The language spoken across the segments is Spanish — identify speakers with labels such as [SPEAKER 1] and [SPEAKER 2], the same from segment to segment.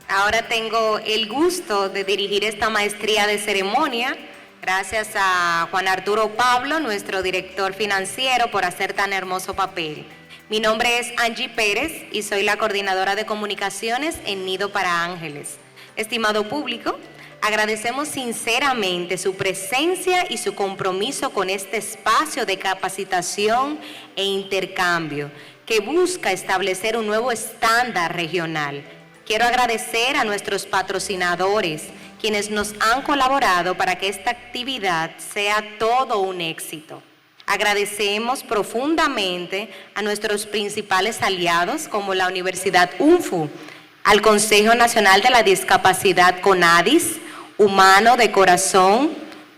[SPEAKER 1] Ahora tengo el gusto de dirigir esta maestría de ceremonia, gracias a Juan Arturo Pablo, nuestro director financiero, por hacer tan hermoso papel. Mi nombre es Angie Pérez y soy la coordinadora de comunicaciones en Nido para Ángeles. Estimado público, agradecemos sinceramente su presencia y su compromiso con este espacio de capacitación e intercambio que busca establecer un nuevo estándar regional. Quiero agradecer a nuestros patrocinadores, quienes nos han colaborado para que esta actividad sea todo un éxito. Agradecemos profundamente a nuestros principales aliados, como la Universidad UNFU, al Consejo Nacional de la Discapacidad CONADIS, Humano de Corazón,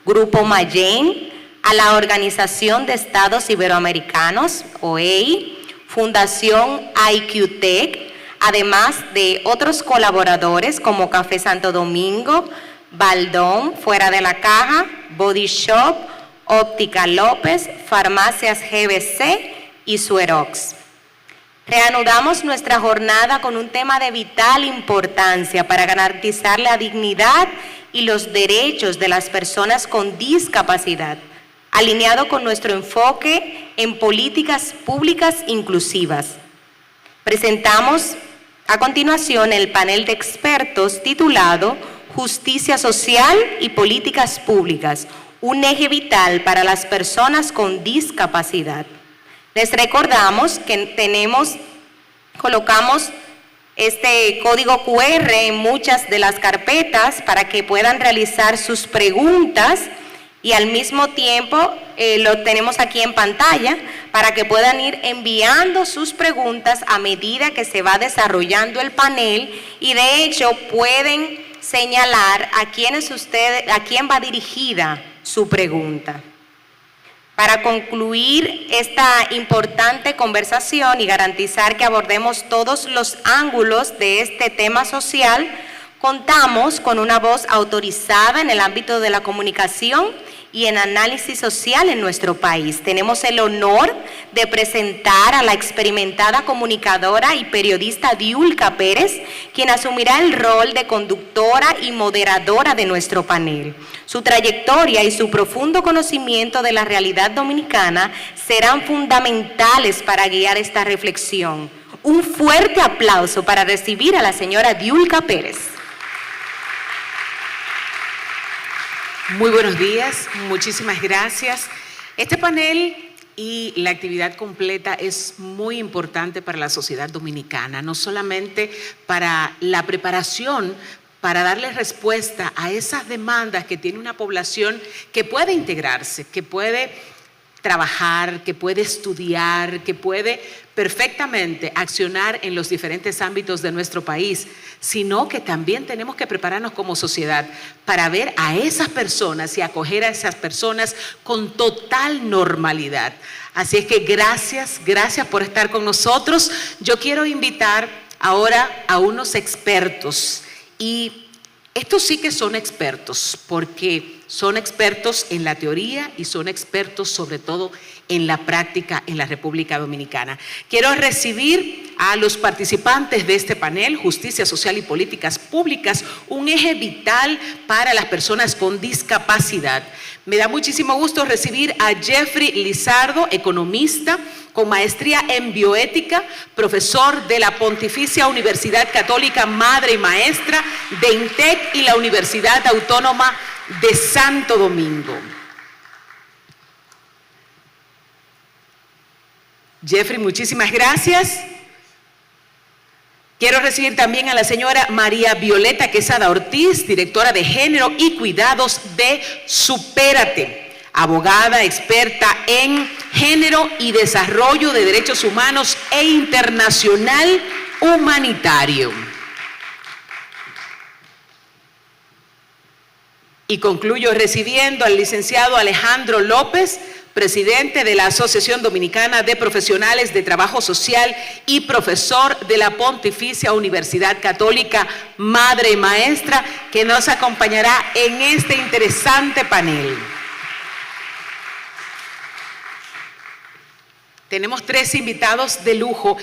[SPEAKER 1] Grupo Mayen, a la Organización de Estados Iberoamericanos, OEI, Fundación IQTech, además de otros colaboradores como Café Santo Domingo, Baldón, Fuera de la Caja, Body Shop, Óptica López, Farmacias GBC y Suerox. Reanudamos nuestra jornada con un tema de vital importancia para garantizar la dignidad y los derechos de las personas con discapacidad, alineado con nuestro enfoque en políticas públicas inclusivas. Presentamos a continuación el panel de expertos titulado Justicia Social y Políticas Públicas, un eje vital para las personas con discapacidad. Les recordamos que colocamos este código QR en muchas de las carpetas para que puedan realizar sus preguntas y al mismo tiempo lo tenemos aquí en pantalla para que puedan ir enviando sus preguntas a medida que se va desarrollando el panel y de hecho pueden señalar a quién va dirigida su pregunta. Para concluir esta importante conversación y garantizar que abordemos todos los ángulos de este tema social, contamos con una voz autorizada en el ámbito de la comunicación y en análisis social en nuestro país. Tenemos el honor de presentar a la experimentada comunicadora y periodista Diulca Pérez, quien asumirá el rol de conductora y moderadora de nuestro panel. Su trayectoria y su profundo conocimiento de la realidad dominicana serán fundamentales para guiar esta reflexión. Un fuerte aplauso para recibir a la señora Diulca Pérez.
[SPEAKER 2] Muy buenos días, muchísimas gracias. Este panel y la actividad completa es muy importante para la sociedad dominicana, no solamente para la preparación, para darle respuesta a esas demandas que tiene una población que puede integrarse, que puede trabajar, que puede estudiar, que puede perfectamente accionar en los diferentes ámbitos de nuestro país, sino que también tenemos que prepararnos como sociedad para ver a esas personas y acoger a esas personas con total normalidad. Así es que gracias por estar con nosotros. Yo quiero invitar ahora a unos expertos y estos sí que son expertos porque son expertos en la teoría y son expertos sobre todo en la práctica en la República Dominicana. Quiero recibir a los participantes de este panel, Justicia Social y Políticas Públicas, un eje vital para las personas con discapacidad. Me da muchísimo gusto recibir a Jeffrey Lizardo, economista, con maestría en bioética, profesor de la Pontificia Universidad Católica Madre y Maestra de INTEC y la Universidad Autónoma de Santo Domingo. Jeffrey, muchísimas gracias. Quiero recibir también a la señora María Violeta Quesada Ortiz, directora de Género y Cuidados de Supérate, abogada experta en género y desarrollo de derechos humanos e internacional humanitario. Y concluyo recibiendo al licenciado Alejandro López, presidente de la Asociación Dominicana de Profesionales de Trabajo Social y profesor de la Pontificia Universidad Católica Madre y Maestra, que nos acompañará en este interesante panel. Tenemos 3 invitados de lujo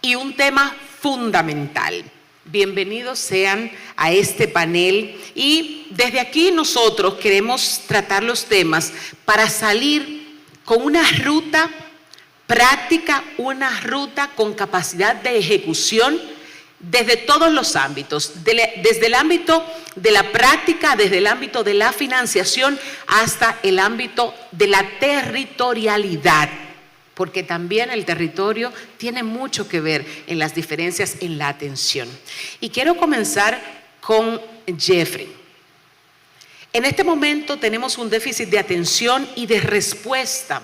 [SPEAKER 2] y un tema fundamental. bienvenidos sean a este panel y desde aquí nosotros queremos tratar los temas para salir con una ruta práctica, una ruta con capacidad de ejecución desde todos los ámbitos, desde el ámbito de la práctica, desde el ámbito de la financiación hasta el ámbito de la territorialidad, porque también el territorio tiene mucho que ver en las diferencias en la atención. Y quiero comenzar con Jeffrey. En este momento tenemos un déficit de atención y de respuesta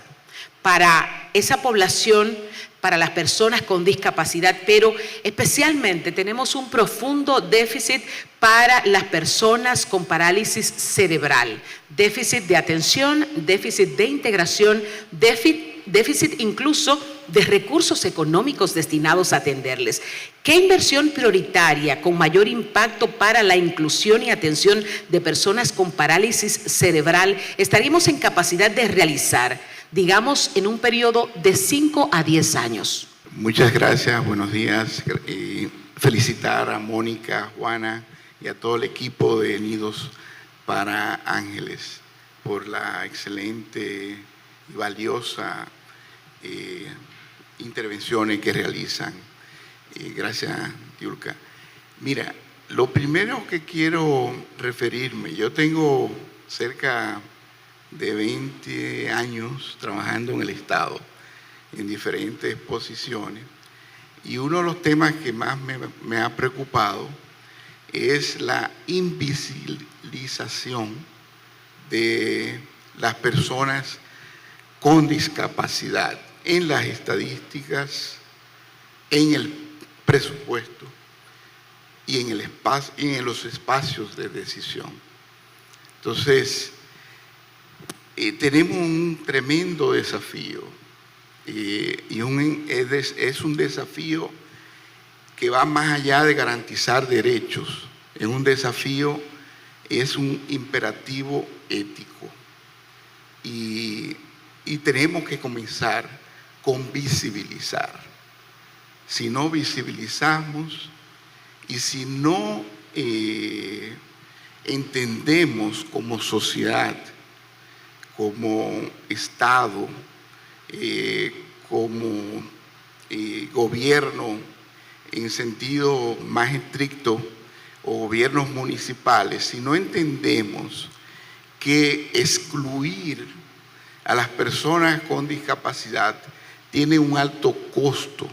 [SPEAKER 2] para esa población, para las personas con discapacidad, pero especialmente tenemos un profundo déficit para las personas con parálisis cerebral. Déficit de atención, déficit de integración, déficit incluso de recursos económicos destinados a atenderles. ¿Qué inversión prioritaria con mayor impacto para la inclusión y atención de personas con parálisis cerebral estaríamos en capacidad de realizar, digamos, en un periodo de 5 a 10 años?
[SPEAKER 3] Muchas gracias, buenos días. Felicitar a Mónica, Juana y a todo el equipo de Nidos para Ángeles por la excelente y valiosa intervenciones que realizan. Gracias, Yulka. Mira, lo primero que quiero referirme, yo tengo cerca de 20 años trabajando en el Estado, en diferentes posiciones, y uno de los temas que más me ha preocupado es la invisibilización de las personas con discapacidad en las estadísticas, en el presupuesto y en el espacio, y en los espacios de decisión. Entonces, tenemos un tremendo desafío y es un desafío que va más allá de garantizar derechos. Es un desafío, es un imperativo ético y tenemos que comenzar con visibilizar. Si no visibilizamos y si no entendemos como sociedad, como Estado, como gobierno en sentido más estricto o gobiernos municipales, si no entendemos que excluir a las personas con discapacidad tiene un alto costo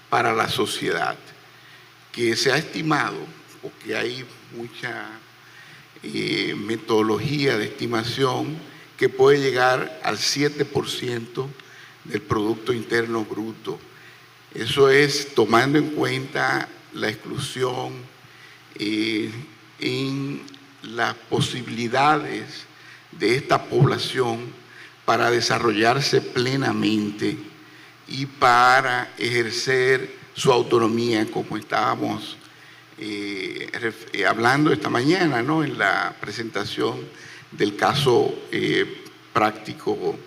[SPEAKER 3] para la sociedad, que se ha estimado, porque hay mucha metodología de estimación, que puede llegar al 7% del Producto Interno Bruto. Eso es tomando en cuenta la exclusión en las posibilidades de esta población para desarrollarse plenamente y para ejercer su autonomía, como estábamos hablando esta mañana, ¿no?, en la presentación del caso práctico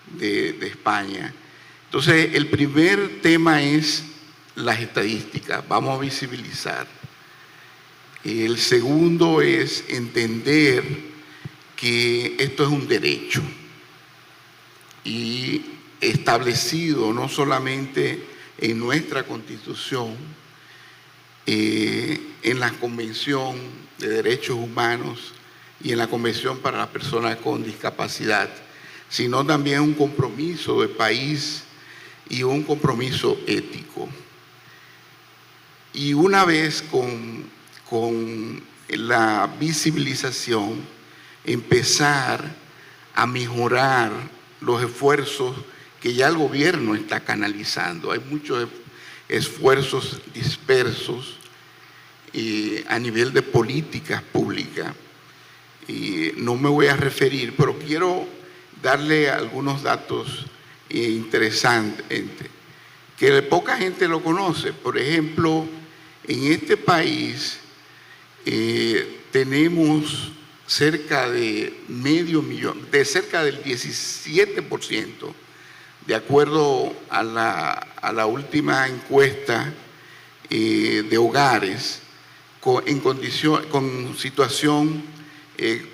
[SPEAKER 3] de España. Entonces, el primer tema es las estadísticas, vamos a visibilizar. El segundo es entender que esto es un derecho y establecido no solamente en nuestra Constitución, en la Convención de Derechos Humanos y en la Convención para las Personas con Discapacidad, sino también un compromiso de país y un compromiso ético. Y una vez con la visibilización, empezar a mejorar los esfuerzos que ya el gobierno está canalizando. Hay muchos esfuerzos dispersos a nivel de políticas públicas. Y no me voy a referir, pero quiero darle algunos datos interesantes que poca gente lo conoce. Por ejemplo, en este país tenemos cerca de medio millón, de cerca del 17%, de acuerdo a la última encuesta de hogares, con situación,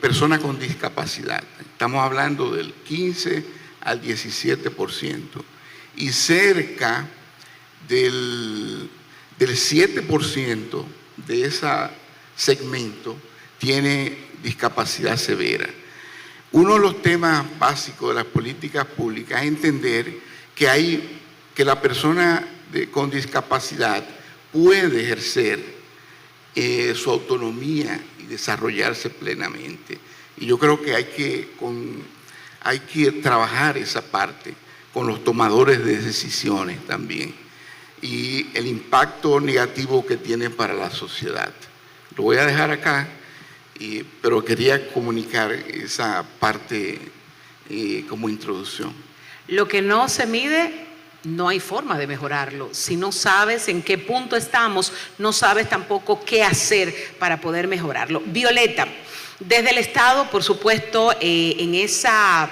[SPEAKER 3] personas con discapacidad. Estamos hablando del 15 al 17%. Y cerca del 7% de ese segmento tiene discapacidad severa. Uno de los temas básicos de las políticas públicas es entender que la persona con discapacidad puede ejercer su autonomía y desarrollarse plenamente. Y yo creo que hay que trabajar esa parte con los tomadores de decisiones también y el impacto negativo que tiene para la sociedad. Lo voy a dejar acá, pero quería comunicar esa parte como introducción.
[SPEAKER 2] Lo que no se mide, no hay forma de mejorarlo. Si no sabes en qué punto estamos, no sabes tampoco qué hacer para poder mejorarlo. Violeta, desde el Estado, por supuesto, en esa,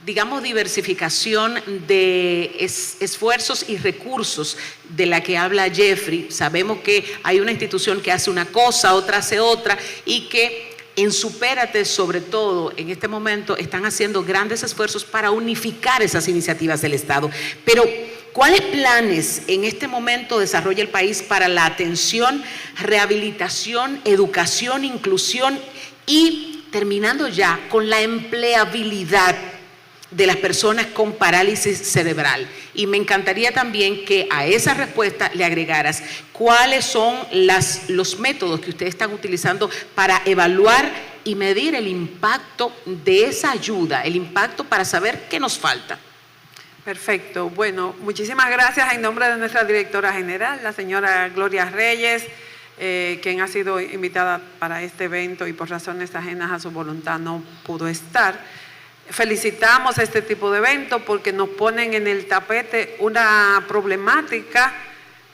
[SPEAKER 2] digamos, diversificación de esfuerzos y recursos de la que habla Jeffrey, sabemos que hay una institución que hace una cosa, otra hace otra, y que en Supérate, sobre todo, en este momento, están haciendo grandes esfuerzos para unificar esas iniciativas del Estado. Pero, ¿cuáles planes en este momento desarrolla el país para la atención, rehabilitación, educación, inclusión y terminando ya con la empleabilidad de las personas con parálisis cerebral? Y me encantaría también que a esa respuesta le agregaras cuáles son los métodos que ustedes están utilizando para evaluar y medir el impacto de esa ayuda, el impacto para saber qué nos falta.
[SPEAKER 4] Perfecto. Bueno, muchísimas gracias en nombre de nuestra directora general, la señora Gloria Reyes, quien ha sido invitada para este evento y por razones ajenas a su voluntad no pudo estar. Felicitamos este tipo de eventos porque nos ponen en el tapete una problemática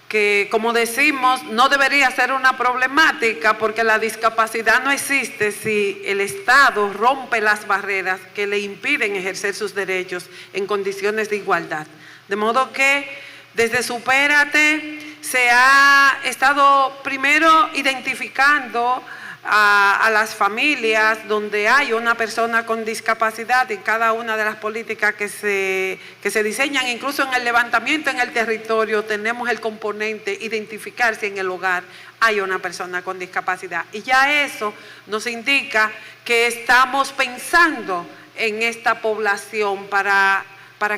[SPEAKER 4] que, como decimos, no debería ser una problemática porque la discapacidad no existe si el Estado rompe las barreras que le impiden ejercer sus derechos en condiciones de igualdad. De modo que desde Supérate se ha estado primero identificando a las familias donde hay una persona con discapacidad en cada una de las políticas que se diseñan, incluso en el levantamiento en el territorio tenemos el componente identificar si en el hogar hay una persona con discapacidad. Y ya eso nos indica que estamos pensando en esta población para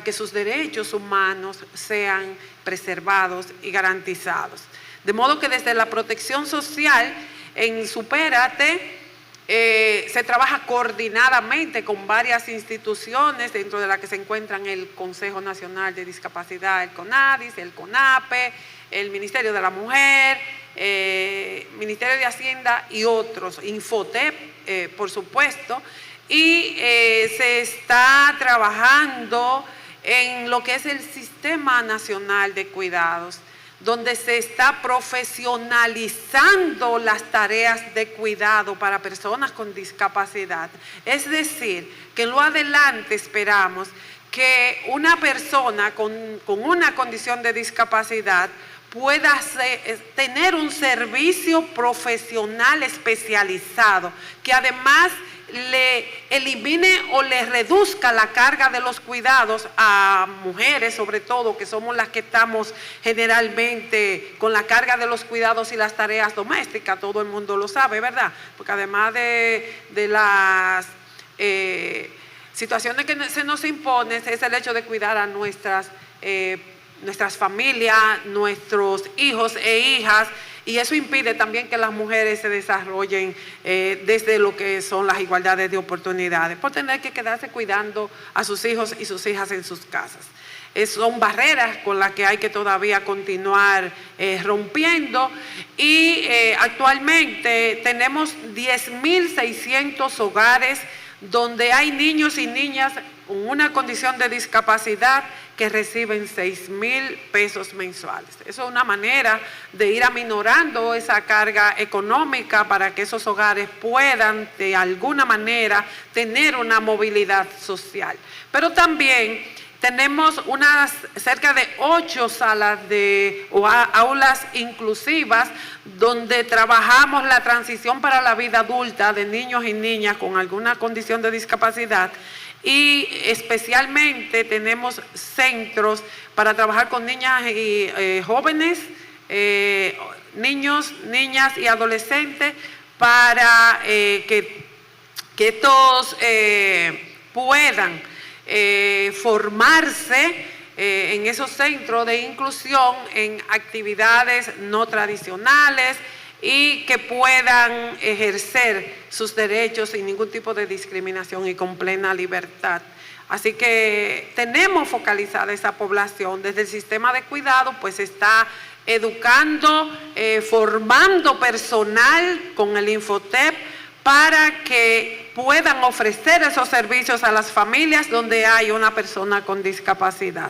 [SPEAKER 4] que sus derechos humanos sean preservados y garantizados. De modo que desde la protección social, en Supérate se trabaja coordinadamente con varias instituciones, dentro de las que se encuentran el Consejo Nacional de Discapacidad, el CONADIS, el CONAPE, el Ministerio de la Mujer, Ministerio de Hacienda y otros, Infotep, por supuesto, y se está trabajando en lo que es el Sistema Nacional de Cuidados, donde se está profesionalizando las tareas de cuidado para personas con discapacidad. Es decir, que en lo adelante esperamos que una persona con una condición de discapacidad pueda tener un servicio profesional especializado, que además le elimine o le reduzca la carga de los cuidados a mujeres, sobre todo, que somos las que estamos generalmente con la carga de los cuidados y las tareas domésticas. Todo el mundo lo sabe, ¿verdad? Porque además de las situaciones que se nos imponen, es el hecho de cuidar a nuestras familias, nuestros hijos e hijas, y eso impide también que las mujeres se desarrollen desde lo que son las igualdades de oportunidades, por tener que quedarse cuidando a sus hijos y sus hijas en sus casas. Son barreras con las que hay que todavía continuar rompiendo, y actualmente tenemos 10.600 hogares donde hay niños y niñas con una condición de discapacidad que reciben 6.000 pesos mensuales. Eso es una manera de ir aminorando esa carga económica para que esos hogares puedan de alguna manera tener una movilidad social. Pero también Tenemos cerca de 8 salas o aulas inclusivas donde trabajamos la transición para la vida adulta de niños y niñas con alguna condición de discapacidad, y especialmente tenemos centros para trabajar con niñas y jóvenes, niños, niñas y adolescentes, para que estos puedan formarse en esos centros de inclusión en actividades no tradicionales y que puedan ejercer sus derechos sin ningún tipo de discriminación y con plena libertad. Así que tenemos focalizada esa población. Desde el sistema de cuidado pues está educando, formando personal con el Infotep para que puedan ofrecer esos servicios a las familias donde hay una persona con discapacidad.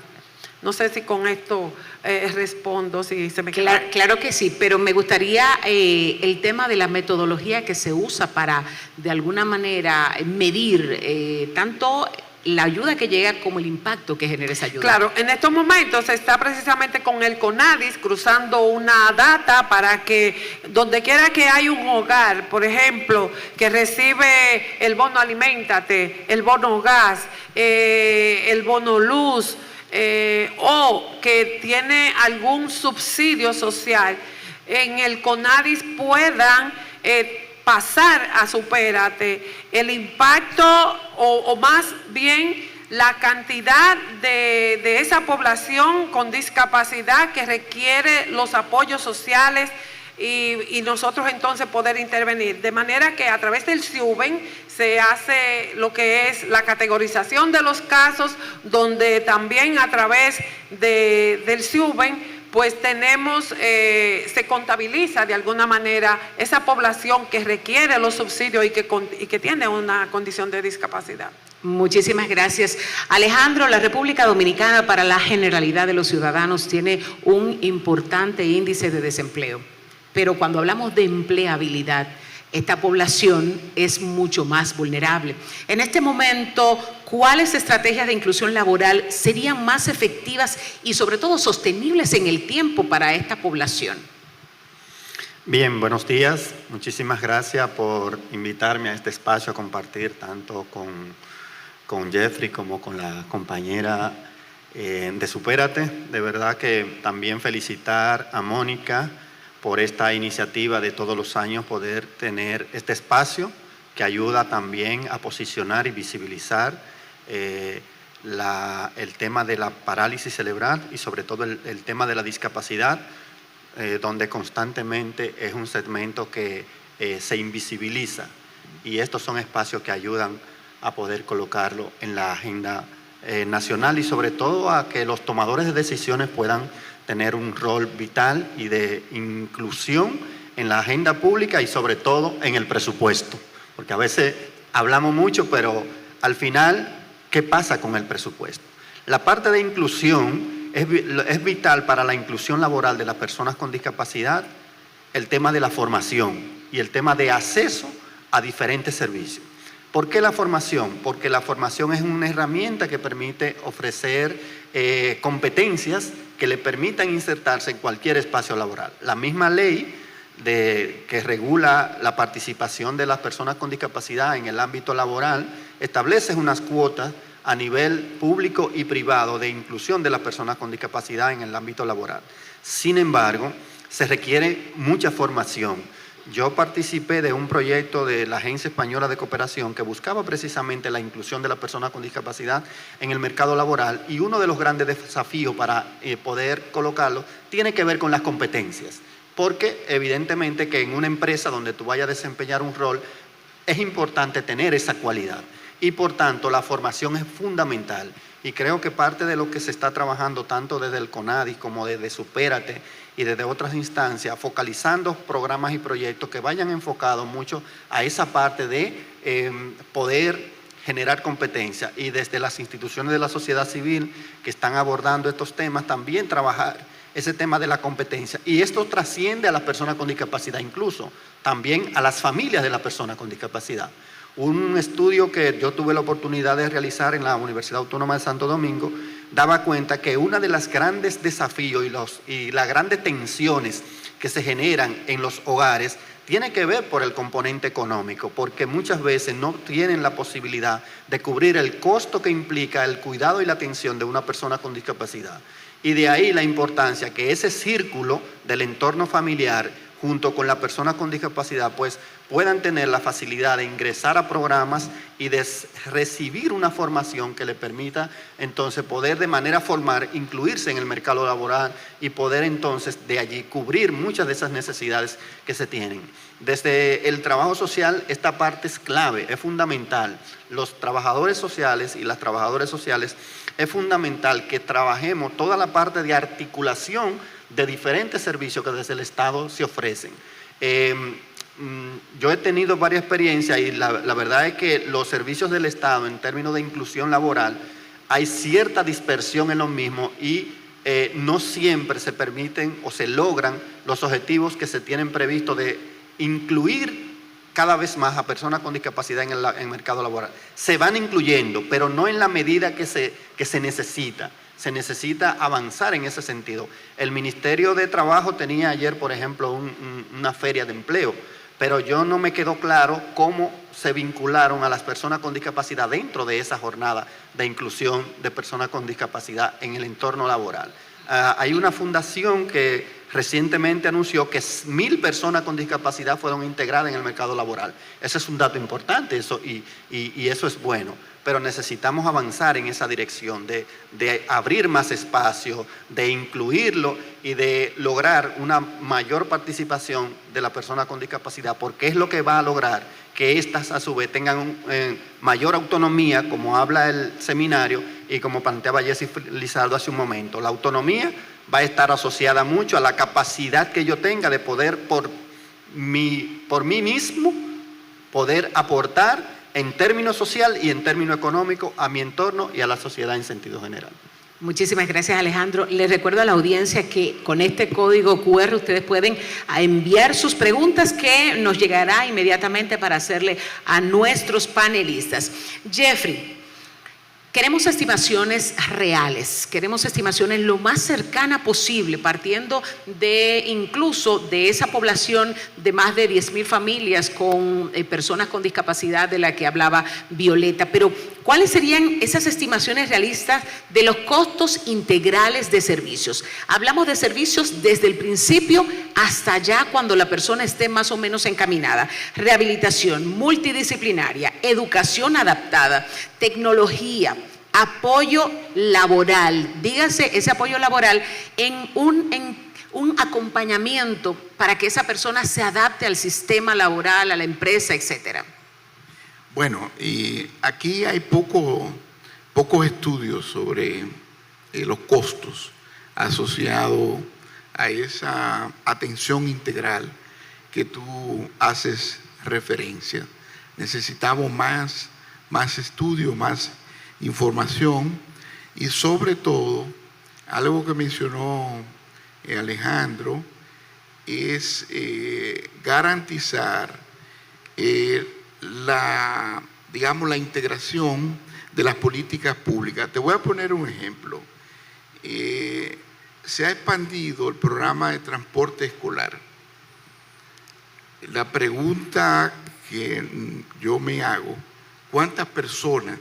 [SPEAKER 4] No sé si con esto respondo, si se me queda.
[SPEAKER 2] Claro que sí, pero me gustaría el tema de la metodología que se usa para, de alguna manera, medir tanto la ayuda que llega como el impacto que genera esa ayuda.
[SPEAKER 4] Claro, en estos momentos se está precisamente con el CONADIS cruzando una data para que donde quiera que hay un hogar, por ejemplo, que recibe el bono Aliméntate, el bono gas, el bono luz, o que tiene algún subsidio social, en el CONADIS puedan pasar a Supérate el impacto o más bien la cantidad de esa población con discapacidad que requiere los apoyos sociales y nosotros entonces poder intervenir. De manera que a través del SIUBEN se hace lo que es la categorización de los casos, donde también a través del SIUBEN pues tenemos, se contabiliza de alguna manera esa población que requiere los subsidios y que tiene una condición de discapacidad.
[SPEAKER 2] Muchísimas gracias. Alejandro, la República Dominicana para la generalidad de los ciudadanos tiene un importante índice de desempleo, pero cuando hablamos de empleabilidad, esta población es mucho más vulnerable. En este momento, ¿cuáles estrategias de inclusión laboral serían más efectivas y sobre todo sostenibles en el tiempo para esta población?
[SPEAKER 5] Bien, buenos días. Muchísimas gracias por invitarme a este espacio a compartir tanto con Jeffrey como con la compañera de Supérate. De verdad que también felicitar a Mónica por esta iniciativa de todos los años poder tener este espacio que ayuda también a posicionar y visibilizar el tema de la parálisis cerebral y sobre todo el tema de la discapacidad, donde constantemente es un segmento que se invisibiliza, y estos son espacios que ayudan a poder colocarlo en la agenda nacional y sobre todo a que los tomadores de decisiones puedan tener un rol vital y de inclusión en la agenda pública y sobre todo en el presupuesto, porque a veces hablamos mucho, pero al final, ¿qué pasa con el presupuesto? La parte de inclusión es vital para la inclusión laboral de las personas con discapacidad, el tema de la formación y el tema de acceso a diferentes servicios. ¿Por qué la formación? Porque la formación es una herramienta que permite ofrecer competencias que le permitan insertarse en cualquier espacio laboral. La misma ley que regula la participación de las personas con discapacidad en el ámbito laboral establece unas cuotas a nivel público y privado de inclusión de las personas con discapacidad en el ámbito laboral. Sin embargo, se requiere mucha formación. Yo participé de un proyecto de la Agencia Española de Cooperación que buscaba precisamente la inclusión de las personas con discapacidad en el mercado laboral, y uno de los grandes desafíos para poder colocarlo tiene que ver con las competencias, porque evidentemente que en una empresa donde tú vayas a desempeñar un rol es importante tener esa cualidad y por tanto la formación es fundamental, y creo que parte de lo que se está trabajando tanto desde el CONADIS como desde Supérate y desde otras instancias, focalizando programas y proyectos que vayan enfocados mucho a esa parte de poder generar competencia, y desde las instituciones de la sociedad civil que están abordando estos temas también trabajar ese tema de la competencia, y esto trasciende a las personas con discapacidad, incluso también a las familias de las personas con discapacidad. Un estudio que yo tuve la oportunidad de realizar en la Universidad Autónoma de Santo Domingo daba cuenta que una de las grandes desafíos y las grandes tensiones que se generan en los hogares tiene que ver por el componente económico, porque muchas veces no tienen la posibilidad de cubrir el costo que implica el cuidado y la atención de una persona con discapacidad. Y de ahí la importancia que ese círculo del entorno familiar junto con la persona con discapacidad pues puedan tener la facilidad de ingresar a programas y de recibir una formación que le permita entonces poder de manera formal incluirse en el mercado laboral y poder entonces de allí cubrir muchas de esas necesidades que se tienen. Desde el trabajo social esta parte es clave, es fundamental. Los trabajadores sociales y las trabajadoras sociales es fundamental que trabajemos toda la parte de articulación de diferentes servicios que desde el Estado se ofrecen. Yo he tenido varias experiencias y la verdad es que los servicios del Estado en términos de inclusión laboral hay cierta dispersión en los mismos y no siempre se permiten o se logran los objetivos que se tienen previstos de incluir cada vez más a personas con discapacidad en el mercado laboral. Se van incluyendo, pero no en la medida que se necesita. Se necesita avanzar en ese sentido. El Ministerio de Trabajo tenía ayer, por ejemplo, una feria de empleo, pero yo no me quedó claro cómo se vincularon a las personas con discapacidad dentro de esa jornada de inclusión de personas con discapacidad en el entorno laboral. Hay una fundación que recientemente anunció que 1,000 personas con discapacidad fueron integradas en el mercado laboral. Ese es un dato importante y eso es bueno. Pero necesitamos avanzar en esa dirección de abrir más espacio, de incluirlo y de lograr una mayor participación de la persona con discapacidad, porque es lo que va a lograr que éstas a su vez tengan mayor autonomía, como habla el seminario y como planteaba Jessy Lizardo hace un momento. La autonomía va a estar asociada mucho a la capacidad que yo tenga de poder por mí mismo poder aportar en términos social y en términos económicos a mi entorno y a la sociedad en sentido general.
[SPEAKER 2] Muchísimas gracias, Alejandro. Les recuerdo a la audiencia que con este código QR ustedes pueden enviar sus preguntas que nos llegará inmediatamente para hacerle a nuestros panelistas. Jeffrey, queremos estimaciones reales, queremos estimaciones lo más cercana posible, partiendo de incluso de esa población de más de 10,000 familias con personas con discapacidad de la que hablaba Violeta. Pero, ¿cuáles serían esas estimaciones realistas de los costos integrales de servicios? Hablamos de servicios desde el principio hasta ya cuando la persona esté más o menos encaminada. Rehabilitación multidisciplinaria, educación adaptada, tecnología, apoyo laboral, dígase ese apoyo laboral en un acompañamiento para que esa persona se adapte al sistema laboral, a la empresa, etcétera.
[SPEAKER 3] Bueno, y aquí hay pocos estudios sobre los costos asociados a esa atención integral que tú haces referencia. Necesitamos más estudios, más información y sobre todo, algo que mencionó Alejandro, es garantizar la integración de las políticas públicas. Te voy a poner un ejemplo. Se ha expandido el programa de transporte escolar. La pregunta que yo me hago, ¿cuántas personas,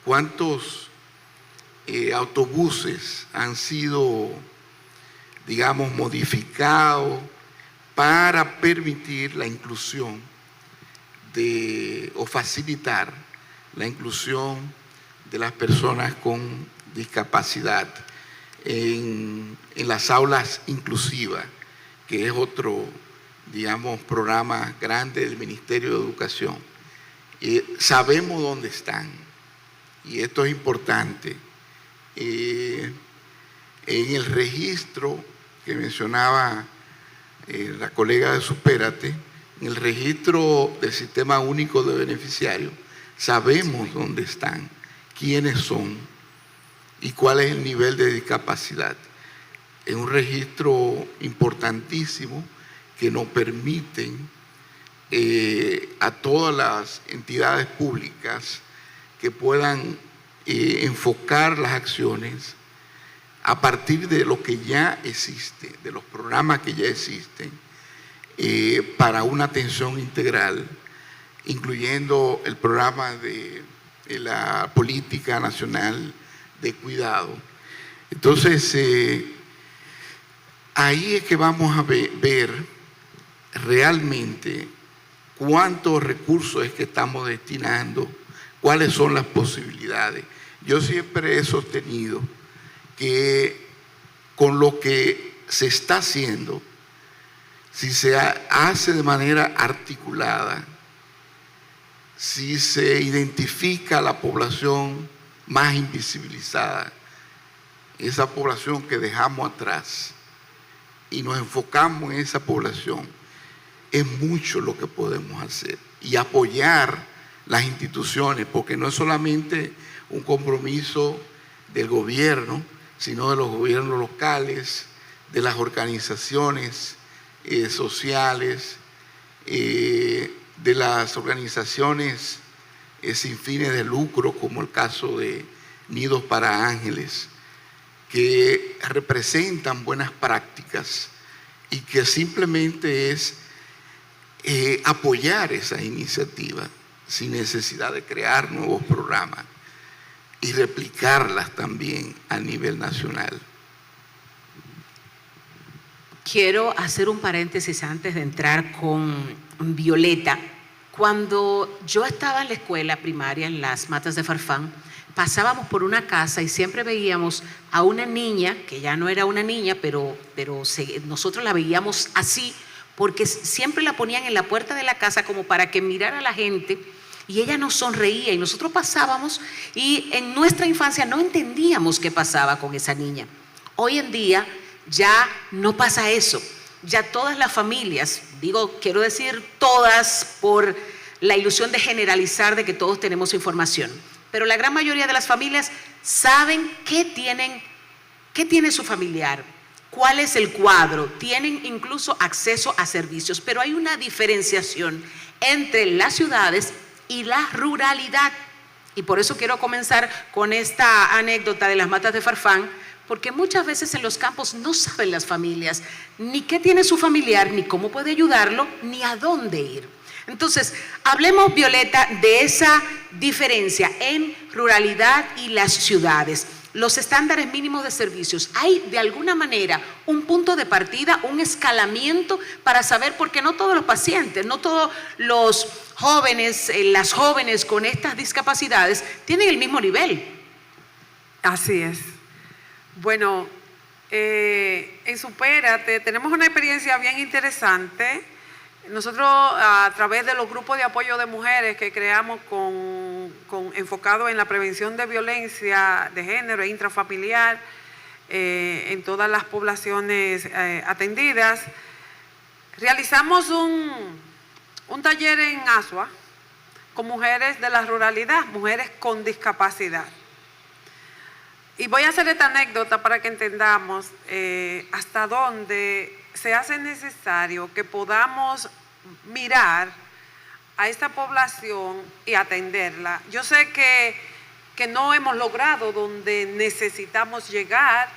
[SPEAKER 3] cuántos autobuses han sido, modificados para permitir la inclusión o facilitar la inclusión de las personas con discapacidad en las aulas inclusivas, que es otro, programa grande del Ministerio de Educación? Sabemos dónde están, y esto es importante. En el registro que mencionaba la colega de Supérate, en el registro del Sistema Único de Beneficiarios, sabemos dónde están, quiénes son y cuál es el nivel de discapacidad. Es un registro importantísimo que nos permiten a todas las entidades públicas que puedan enfocar las acciones a partir de lo que ya existe, de los programas que ya existen, para una atención integral, incluyendo el programa de la Política Nacional de Cuidado. Entonces, ahí es que vamos a ver realmente cuántos recursos es que estamos destinando, cuáles son las posibilidades. Yo siempre he sostenido que con lo que se está haciendo, si se hace de manera articulada, si se identifica a la población más invisibilizada, esa población que dejamos atrás, y nos enfocamos en esa población, es mucho lo que podemos hacer. Y apoyar las instituciones, porque no es solamente un compromiso del gobierno, sino de los gobiernos locales, de las organizaciones sociales, de las organizaciones sin fines de lucro, como el caso de Nidos para Ángeles, que representan buenas prácticas y que simplemente es apoyar esas iniciativas sin necesidad de crear nuevos programas y replicarlas también a nivel nacional.
[SPEAKER 2] Quiero hacer un paréntesis antes de entrar con Violeta. Cuando yo estaba en la escuela primaria, en las Matas de Farfán, pasábamos por una casa y siempre veíamos a una niña, que ya no era una niña, pero nosotros la veíamos así, porque siempre la ponían en la puerta de la casa como para que mirara a la gente, y ella nos sonreía y nosotros pasábamos y en nuestra infancia no entendíamos qué pasaba con esa niña. Hoy en día ya no pasa eso. Ya todas las familias, quiero decir todas por la ilusión de generalizar de que todos tenemos información, pero la gran mayoría de las familias saben qué tiene su familiar, cuál es el cuadro, tienen incluso acceso a servicios, pero hay una diferenciación entre las ciudades y la ruralidad. Y por eso quiero comenzar con esta anécdota de las Matas de Farfán, porque muchas veces en los campos no saben las familias ni qué tiene su familiar, ni cómo puede ayudarlo, ni a dónde ir. Entonces, hablemos, Violeta, de esa diferencia en ruralidad y las ciudades. Los estándares mínimos de servicios, ¿hay de alguna manera un punto de partida, un escalamiento para saber, porque no todos los pacientes, no todos los jóvenes, las jóvenes con estas discapacidades tienen el mismo nivel?
[SPEAKER 4] Así es. Bueno, en Supérate tenemos una experiencia bien interesante. Nosotros, a través de los grupos de apoyo de mujeres que creamos enfocado en la prevención de violencia de género e intrafamiliar en todas las poblaciones atendidas, realizamos un taller en Asua con mujeres de la ruralidad, mujeres con discapacidad. Y voy a hacer esta anécdota para que entendamos hasta dónde se hace necesario que podamos mirar a esta población y atenderla. Yo sé que no hemos logrado donde necesitamos llegar,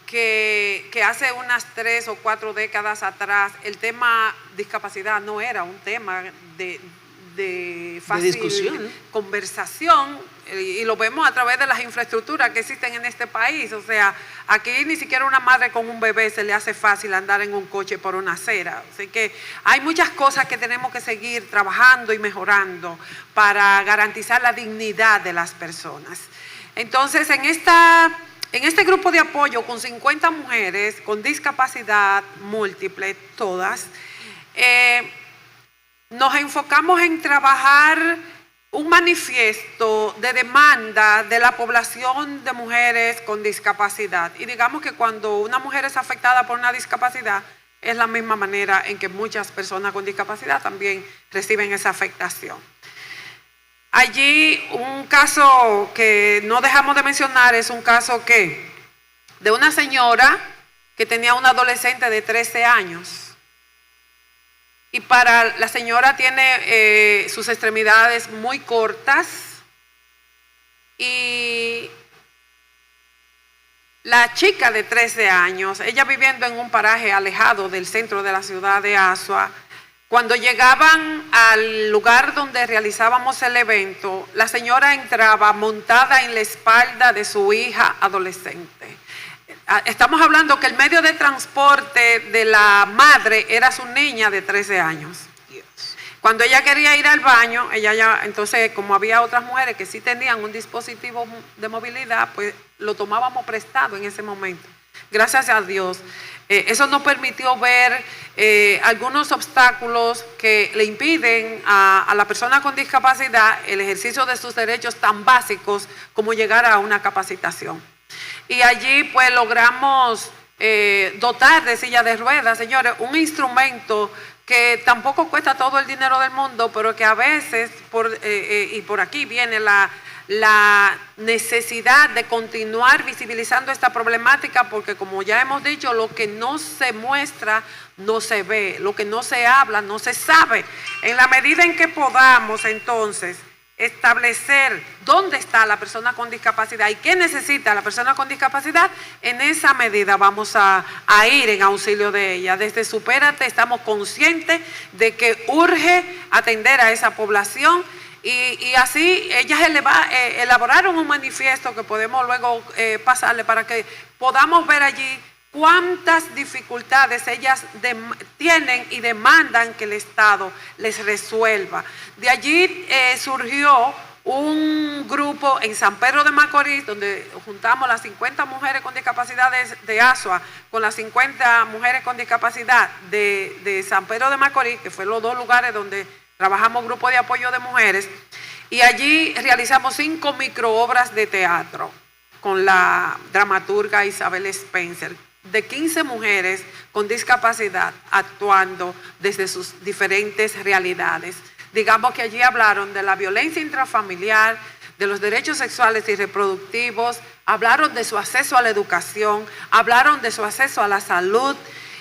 [SPEAKER 4] que hace unas 3 o 4 décadas atrás el tema discapacidad no era un tema de fácil
[SPEAKER 2] discusión,
[SPEAKER 4] conversación, y lo vemos a través de las infraestructuras que existen en este país. O sea, aquí ni siquiera una madre con un bebé se le hace fácil andar en un coche por una acera. Así que hay muchas cosas que tenemos que seguir trabajando y mejorando para garantizar la dignidad de las personas. Entonces, en este grupo de apoyo con 50 mujeres con discapacidad múltiple, todas, nos enfocamos en trabajar un manifiesto de demanda de la población de mujeres con discapacidad. Y digamos que cuando una mujer es afectada por una discapacidad, es la misma manera en que muchas personas con discapacidad también reciben esa afectación. Allí un caso que no dejamos de mencionar es un caso de una señora que tenía una adolescente de 13 años. Y para la señora tiene sus extremidades muy cortas y la chica de 13 años, ella viviendo en un paraje alejado del centro de la ciudad de Azua, cuando llegaban al lugar donde realizábamos el evento, la señora entraba montada en la espalda de su hija adolescente. Estamos hablando que el medio de transporte de la madre era su niña de 13 años. Cuando ella quería ir al baño, entonces como había otras mujeres que sí tenían un dispositivo de movilidad, pues lo tomábamos prestado en ese momento. Gracias a Dios. Eso nos permitió ver algunos obstáculos que le impiden a la persona con discapacidad el ejercicio de sus derechos tan básicos como llegar a una capacitación. Y allí pues logramos dotar de silla de ruedas, señores, un instrumento que tampoco cuesta todo el dinero del mundo, pero que a veces, y por aquí viene la necesidad de continuar visibilizando esta problemática, porque como ya hemos dicho, lo que no se muestra no se ve, lo que no se habla no se sabe. En la medida en que podamos entonces establecer dónde está la persona con discapacidad y qué necesita la persona con discapacidad, en esa medida vamos a ir en auxilio de ella. Desde Supérate estamos conscientes de que urge atender a esa población y así ellas elaboraron un manifiesto que podemos luego pasarle para que podamos ver allí cuántas dificultades ellas tienen y demandan que el Estado les resuelva. De allí surgió un grupo en San Pedro de Macorís, donde juntamos las 50 mujeres con discapacidades de Azua con las 50 mujeres con discapacidad de San Pedro de Macorís, que fueron los dos lugares donde trabajamos grupo de apoyo de mujeres, y allí realizamos 5 microobras de teatro con la dramaturga Isabel Spencer, de 15 mujeres con discapacidad actuando desde sus diferentes realidades. Digamos que allí hablaron de la violencia intrafamiliar, de los derechos sexuales y reproductivos, hablaron de su acceso a la educación, hablaron de su acceso a la salud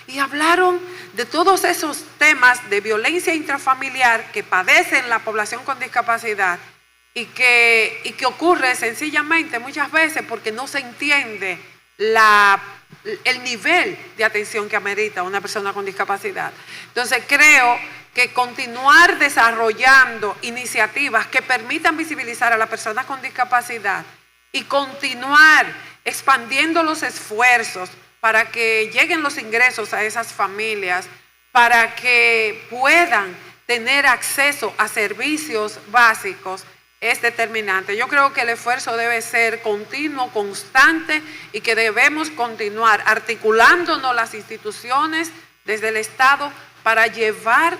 [SPEAKER 4] y hablaron de todos esos temas de violencia intrafamiliar que padecen la población con discapacidad y que ocurre sencillamente muchas veces porque no se entiende el nivel de atención que amerita una persona con discapacidad. Entonces creo que continuar desarrollando iniciativas que permitan visibilizar a la persona con discapacidad y continuar expandiendo los esfuerzos para que lleguen los ingresos a esas familias, para que puedan tener acceso a servicios básicos, es determinante. Yo creo que el esfuerzo debe ser continuo, constante y que debemos continuar articulándonos las instituciones desde el Estado para llevar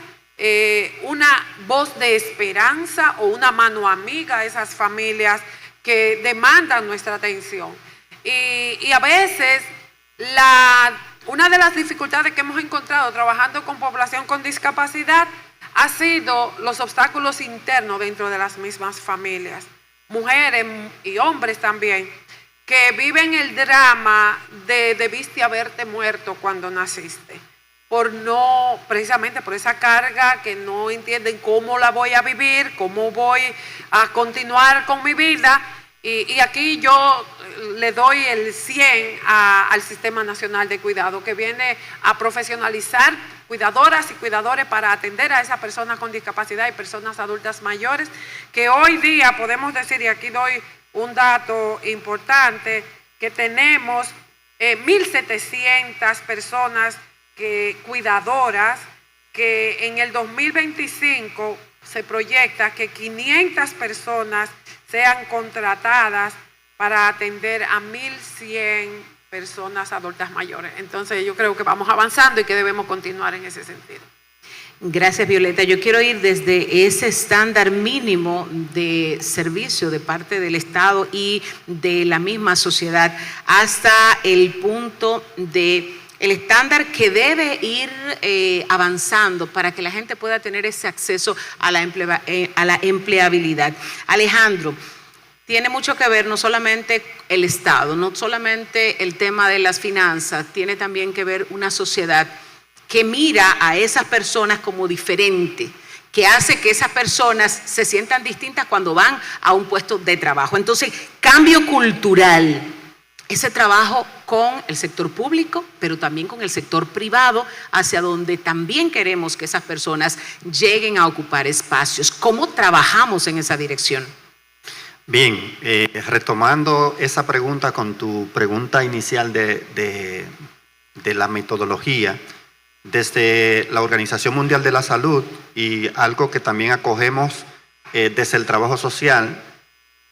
[SPEAKER 4] una voz de esperanza o una mano amiga a esas familias que demandan nuestra atención. Y a veces una de las dificultades que hemos encontrado trabajando con población con discapacidad ha sido los obstáculos internos dentro de las mismas familias, mujeres y hombres también, que viven el drama de debiste haberte muerto cuando naciste, precisamente por esa carga que no entienden cómo la voy a vivir, cómo voy a continuar con mi vida. Y aquí yo le doy el 100 al Sistema Nacional de Cuidado, que viene a profesionalizar cuidadoras y cuidadores para atender a esas personas con discapacidad y personas adultas mayores, que hoy día podemos decir, y aquí doy un dato importante, que tenemos 1.700 personas cuidadoras, que en el 2025 se proyecta que 500 personas sean contratadas para atender a 1.100 personas adultas mayores. Entonces yo creo que vamos avanzando y que debemos continuar en ese sentido.
[SPEAKER 2] Gracias, Violeta. Yo quiero ir desde ese estándar mínimo de servicio de parte del Estado y de la misma sociedad hasta el punto de el estándar que debe ir avanzando para que la gente pueda tener ese acceso a la empleabilidad. Alejandro, tiene mucho que ver no solamente el Estado, no solamente el tema de las finanzas, tiene también que ver una sociedad que mira a esas personas como diferentes, que hace que esas personas se sientan distintas cuando van a un puesto de trabajo. Entonces, cambio cultural ese trabajo con el sector público, pero también con el sector privado, hacia donde también queremos que esas personas lleguen a ocupar espacios. ¿Cómo trabajamos en esa dirección?
[SPEAKER 5] Bien, retomando esa pregunta con tu pregunta inicial de la metodología, desde la Organización Mundial de la Salud y algo que también acogemos desde el trabajo social,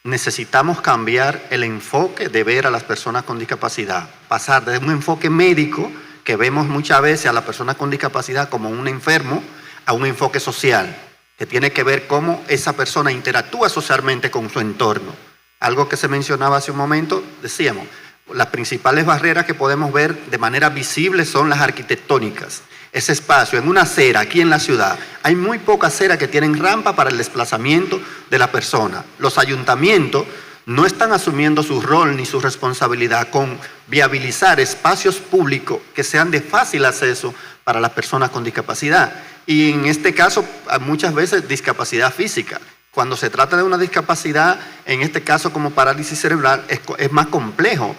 [SPEAKER 5] necesitamos cambiar el enfoque de ver a las personas con discapacidad, pasar de un enfoque médico, que vemos muchas veces a la persona con discapacidad como un enfermo, a un enfoque social, que tiene que ver cómo esa persona interactúa socialmente con su entorno. Algo que se mencionaba hace un momento, decíamos, las principales barreras que podemos ver de manera visible son las arquitectónicas. Ese espacio, en una acera aquí en la ciudad, hay muy pocas aceras que tienen rampa para el desplazamiento de la persona. Los ayuntamientos no están asumiendo su rol ni su responsabilidad con viabilizar espacios públicos que sean de fácil acceso para las personas con discapacidad. Y en este caso, muchas veces discapacidad física. Cuando se trata de una discapacidad, en este caso como parálisis cerebral, es más complejo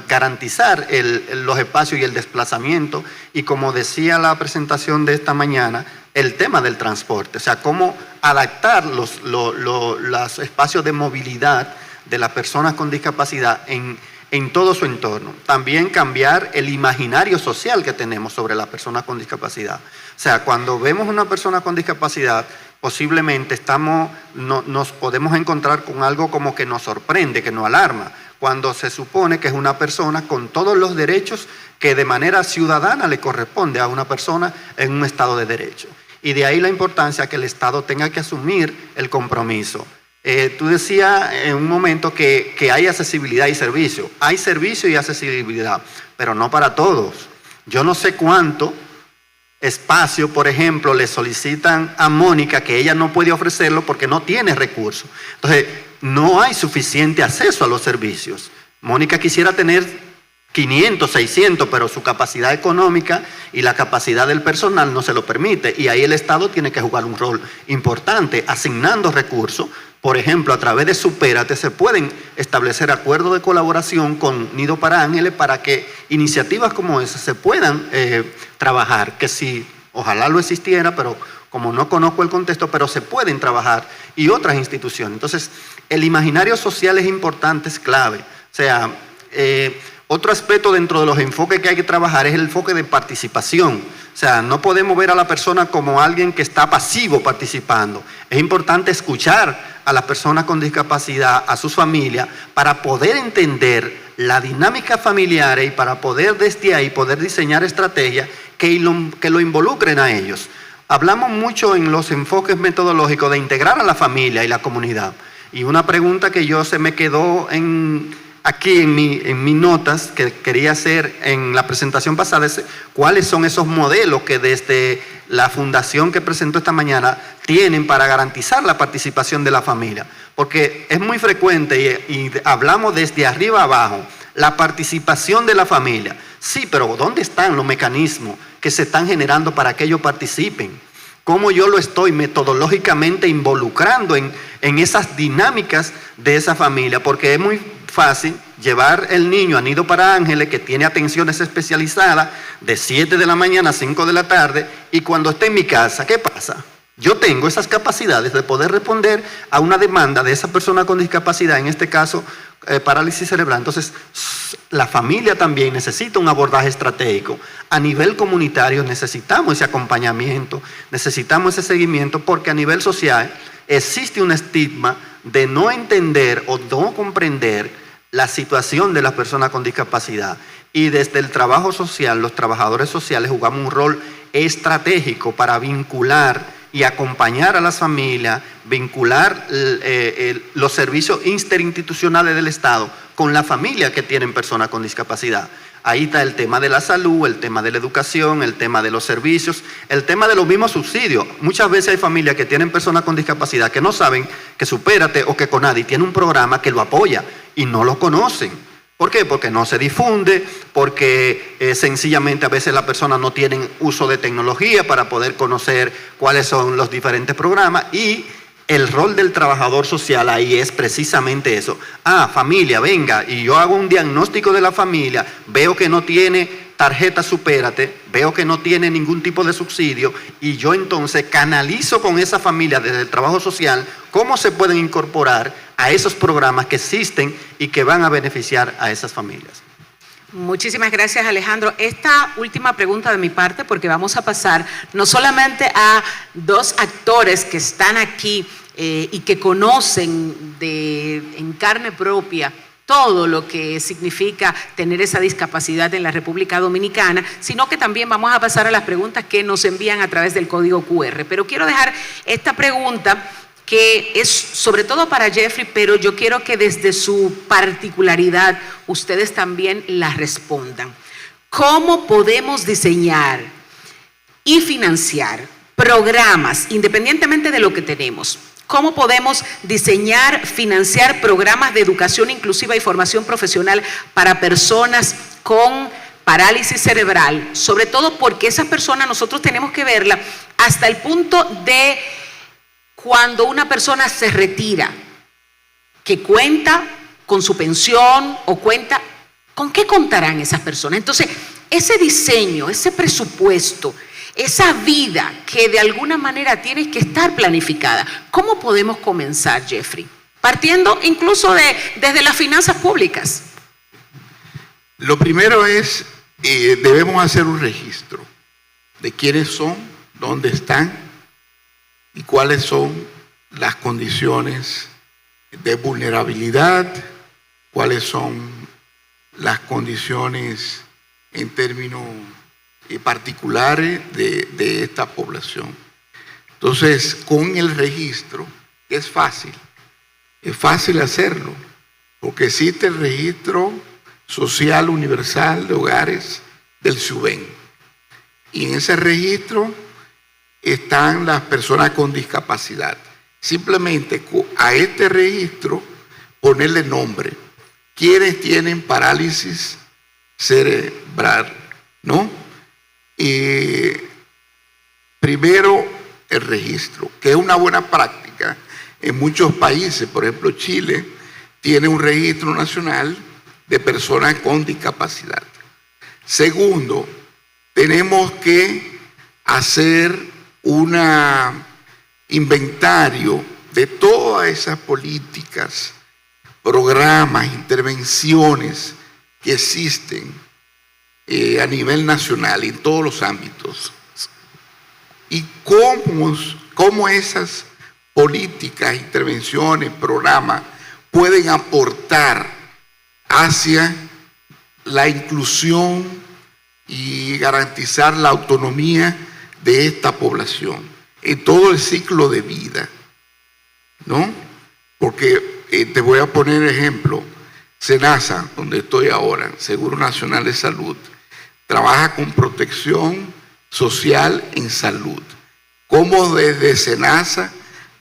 [SPEAKER 5] garantizar los espacios y el desplazamiento, y como decía la presentación de esta mañana, el tema del transporte, o sea, cómo adaptar los espacios de movilidad de las personas con discapacidad en todo su entorno. También cambiar el imaginario social que tenemos sobre las personas con discapacidad. O sea, cuando vemos una persona con discapacidad, posiblemente nos podemos encontrar con algo como que nos sorprende, que nos alarma, cuando se supone que es una persona con todos los derechos que de manera ciudadana le corresponde a una persona en un Estado de Derecho. Y de ahí la importancia que el Estado tenga que asumir el compromiso. Tú decías en un momento que hay accesibilidad y servicio. Hay servicio y accesibilidad, pero no para todos. Yo no sé cuánto espacio, por ejemplo, le solicitan a Mónica, que ella no puede ofrecerlo porque no tiene recursos. Entonces, no hay suficiente acceso a los servicios. Mónica quisiera tener 500, 600, pero su capacidad económica y la capacidad del personal no se lo permite. Y ahí el Estado tiene que jugar un rol importante, asignando recursos. Por ejemplo, a través de Supérate se pueden establecer acuerdos de colaboración con Nido para Ángeles para que iniciativas como esas se puedan trabajar, que sí, ojalá lo existiera, pero como no conozco el contexto, pero se pueden trabajar, y otras instituciones. Entonces, el imaginario social es importante, es clave. O sea, otro aspecto dentro de los enfoques que hay que trabajar es el enfoque de participación. O sea, no podemos ver a la persona como alguien que está pasivo participando. Es importante escuchar a las personas con discapacidad, a sus familias, para poder entender la dinámica familiar y para poder desde ahí poder diseñar estrategias que lo involucren a ellos. Hablamos mucho en los enfoques metodológicos de integrar a la familia y la comunidad. Y una pregunta que se me quedó aquí en mis notas que quería hacer en la presentación pasada es cuáles son esos modelos que desde la fundación que presentó esta mañana tienen para garantizar la participación de la familia. Porque es muy frecuente y hablamos desde arriba abajo, la participación de la familia. Sí, pero ¿dónde están los mecanismos que se están generando para que ellos participen? ¿Cómo yo lo estoy metodológicamente involucrando en esas dinámicas de esa familia? Porque es muy fácil llevar el niño a Nido para Ángeles, que tiene atenciones especializadas de 7 de la mañana a 5 de la tarde, y cuando esté en mi casa, ¿qué pasa? Yo tengo esas capacidades de poder responder a una demanda de esa persona con discapacidad, en este caso parálisis cerebral. Entonces, la familia también necesita un abordaje estratégico. A nivel comunitario necesitamos ese acompañamiento, necesitamos ese seguimiento, porque a nivel social existe un estigma de no entender o no comprender la situación de las personas con discapacidad. Y desde el trabajo social, los trabajadores sociales jugamos un rol estratégico para vincular y acompañar a las familias, vincular los servicios interinstitucionales del Estado con la familia que tienen personas con discapacidad. Ahí está el tema de la salud, el tema de la educación, el tema de los servicios, el tema de los mismos subsidios. Muchas veces hay familias que tienen personas con discapacidad que no saben que Supérate o que Conadi tiene un programa que lo apoya y no lo conocen. ¿Por qué? Porque no se difunde, porque sencillamente a veces las personas no tienen uso de tecnología para poder conocer cuáles son los diferentes programas, y el rol del trabajador social ahí es precisamente eso. Familia, venga, y yo hago un diagnóstico de la familia, veo que no tiene tarjeta Supérate, veo que no tiene ningún tipo de subsidio, y yo entonces canalizo con esa familia desde el trabajo social cómo se pueden incorporar a esos programas que existen y que van a beneficiar a esas familias.
[SPEAKER 2] Muchísimas gracias, Alejandro. Esta última pregunta de mi parte, porque vamos a pasar no solamente a dos actores que están aquí y que conocen en carne propia todo lo que significa tener esa discapacidad en la República Dominicana, sino que también vamos a pasar a las preguntas que nos envían a través del código QR. Pero quiero dejar esta pregunta que es sobre todo para Jeffrey, pero yo quiero que desde su particularidad ustedes también la respondan. ¿Cómo podemos diseñar y financiar programas, independientemente de lo que tenemos? ¿Cómo podemos diseñar, financiar programas de educación inclusiva y formación profesional para personas con parálisis cerebral? Sobre todo porque esas personas nosotros tenemos que verla hasta el punto de cuando una persona se retira, que cuenta con su pensión o cuenta, ¿con qué contarán esas personas? Entonces, ese diseño, ese presupuesto, esa vida que de alguna manera tiene que estar planificada, ¿cómo podemos comenzar, Jeffrey? Partiendo incluso desde las finanzas públicas.
[SPEAKER 3] Lo primero es, debemos hacer un registro de quiénes son, dónde están y cuáles son las condiciones de vulnerabilidad, cuáles son las condiciones en términos particulares de esta población. Entonces, con el registro es fácil hacerlo, porque existe el registro social universal de hogares del SUBEN, y en ese registro están las personas con discapacidad. Simplemente a este registro ponerle nombre. ¿Quiénes tienen parálisis cerebral? ¿No? Primero el registro, que es una buena práctica en muchos países. Por ejemplo, Chile tiene un registro nacional de personas con discapacidad. Segundo, tenemos que hacer un inventario de todas esas políticas, programas, intervenciones que existen a nivel nacional en todos los ámbitos, y cómo esas políticas, intervenciones, programas pueden aportar hacia la inclusión y garantizar la autonomía de esta población en todo el ciclo de vida, ¿no? Porque te voy a poner ejemplo. SENASA, donde estoy ahora, Seguro Nacional de Salud, trabaja con protección social en salud. ¿Cómo desde SENASA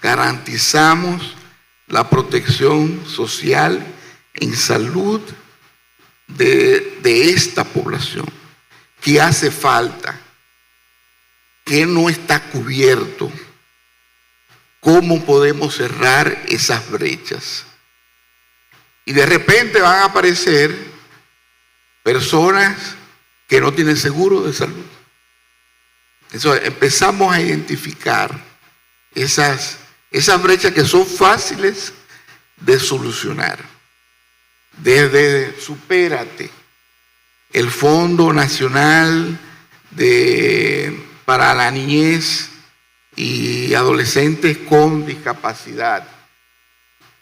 [SPEAKER 3] garantizamos la protección social en salud de esta población? ¿Qué hace falta? ¿Qué no está cubierto? ¿Cómo podemos cerrar esas brechas? Y de repente van a aparecer personas que no tienen seguro de salud. Entonces empezamos a identificar esas brechas que son fáciles de solucionar. Desde Supérate, el Fondo Nacional para la Niñez y Adolescentes con Discapacidad,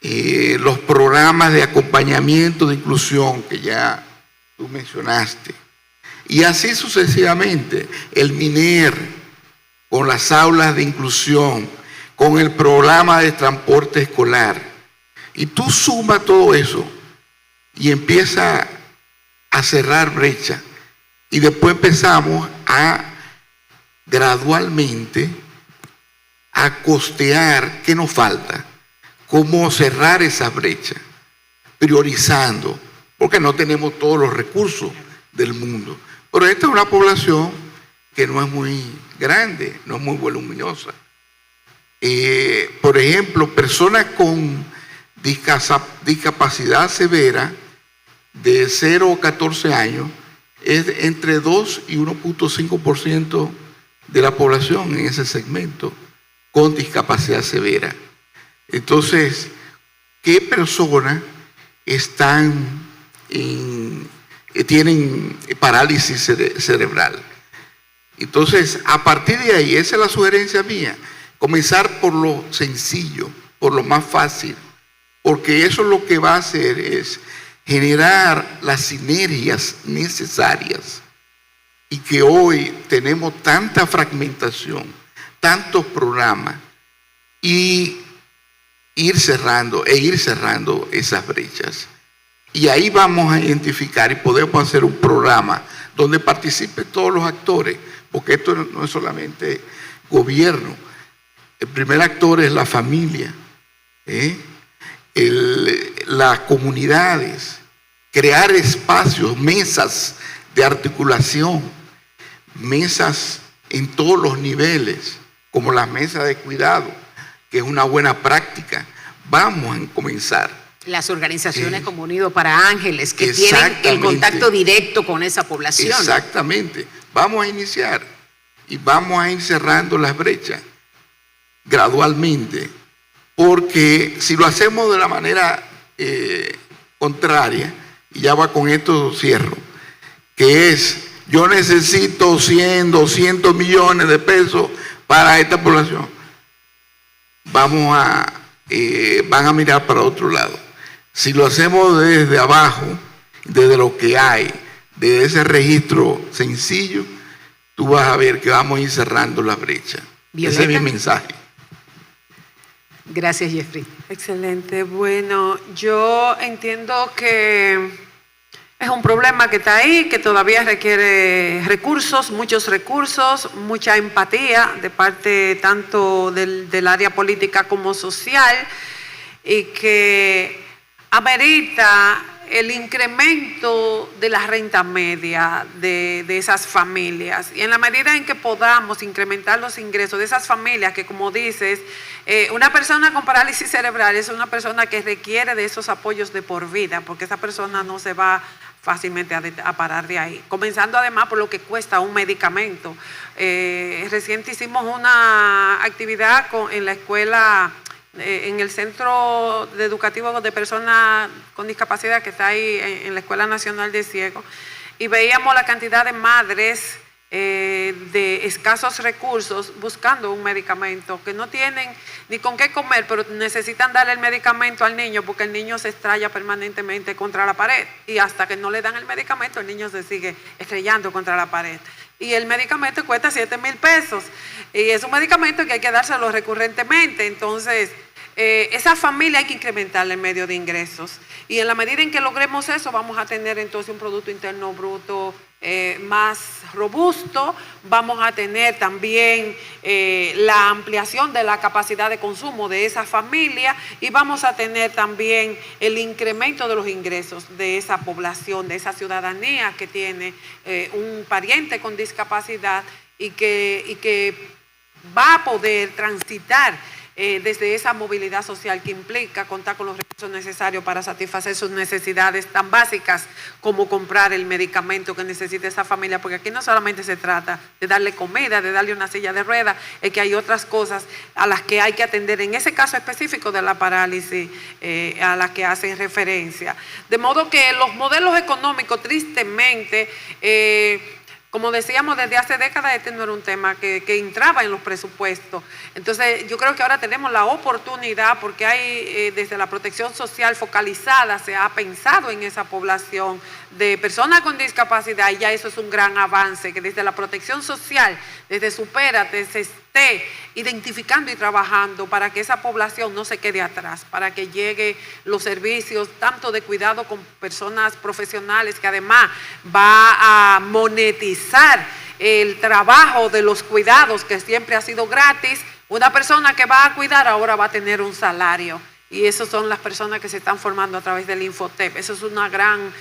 [SPEAKER 3] los programas de acompañamiento de inclusión que ya tú mencionaste, y así sucesivamente, el MINER con las aulas de inclusión, con el programa de transporte escolar, y tú sumas todo eso y empieza a cerrar brecha, y después empezamos a gradualmente a costear qué nos falta, cómo cerrar esa brecha, priorizando, porque no tenemos todos los recursos del mundo. Pero esta es una población que no es muy grande, no es muy voluminosa. Por ejemplo, personas con discapacidad severa de 0 a 14 años es entre 2 y 1.5% de la población en ese segmento con discapacidad severa. Entonces, ¿qué personas tienen parálisis cerebral? Entonces, a partir de ahí, esa es la sugerencia mía, comenzar por lo sencillo, por lo más fácil, porque eso lo que va a hacer es generar las sinergias necesarias y que hoy tenemos tanta fragmentación, tantos programas, y ir cerrando esas brechas. Y ahí vamos a identificar y podemos hacer un programa donde participen todos los actores, porque esto no es solamente gobierno. El primer actor es la familia, las comunidades, crear espacios, mesas de articulación, mesas en todos los niveles, como las mesas de cuidado, que es una buena práctica. Vamos a comenzar.
[SPEAKER 2] Las organizaciones como Unidos para Ángeles, que tienen el contacto directo con esa población.
[SPEAKER 3] Exactamente. Vamos a iniciar y vamos a ir cerrando las brechas gradualmente, porque si lo hacemos de la manera contraria, y ya va con esto cierro, que es, yo necesito 100, 200 millones de pesos para esta población, van a mirar para otro lado. Si lo hacemos desde abajo, desde lo que hay, desde ese registro sencillo, tú vas a ver que vamos a ir cerrando la brecha.
[SPEAKER 2] Violeta.
[SPEAKER 3] Ese es mi mensaje.
[SPEAKER 2] Gracias, Jeffrey.
[SPEAKER 4] Excelente. Bueno, yo entiendo que es un problema que está ahí, que todavía requiere recursos, muchos recursos, mucha empatía de parte tanto del área política como social, y que amerita el incremento de la renta media de esas familias. Y en la medida en que podamos incrementar los ingresos de esas familias, que como dices, una persona con parálisis cerebral es una persona que requiere de esos apoyos de por vida, porque esa persona no se va fácilmente a parar de ahí. Comenzando además por lo que cuesta un medicamento. Reciente hicimos una actividad en la escuela, en el Centro Educativo de Personas con Discapacidad que está ahí en la Escuela Nacional de Ciegos, y veíamos la cantidad de madres de escasos recursos buscando un medicamento, que no tienen ni con qué comer, pero necesitan darle el medicamento al niño porque el niño se estrella permanentemente contra la pared, y hasta que no le dan el medicamento el niño se sigue estrellando contra la pared. Y el medicamento cuesta 7,000 pesos. Y es un medicamento que hay que dárselo recurrentemente. Entonces, esa familia hay que incrementarle el medio de ingresos. Y en la medida en que logremos eso, vamos a tener entonces un Producto Interno Bruto más robusto. Vamos a tener también la ampliación de la capacidad de consumo de esa familia, y vamos a tener también el incremento de los ingresos de esa población, de esa ciudadanía que tiene un pariente con discapacidad y que va a poder transitar desde esa movilidad social que implica contar con los recursos necesarios para satisfacer sus necesidades tan básicas como comprar el medicamento que necesita esa familia, porque aquí no solamente se trata de darle comida, de darle una silla de ruedas, es que hay otras cosas a las que hay que atender en ese caso específico de la parálisis a las que hacen referencia. De modo que los modelos económicos, tristemente, como decíamos, desde hace décadas este no era un tema que entraba en los presupuestos. Entonces, yo creo que ahora tenemos la oportunidad, porque hay desde la protección social focalizada, se ha pensado en esa población de personas con discapacidad, y ya eso es un gran avance, que desde la protección social, desde Supérate, se esté identificando y trabajando para que esa población no se quede atrás, para que llegue los servicios tanto de cuidado con personas profesionales, que además va a monetizar el trabajo de los cuidados, que siempre ha sido gratis. Una persona que va a cuidar ahora va a tener un salario. Y esas son las personas que se están formando a través del Infotep. Eso es una gran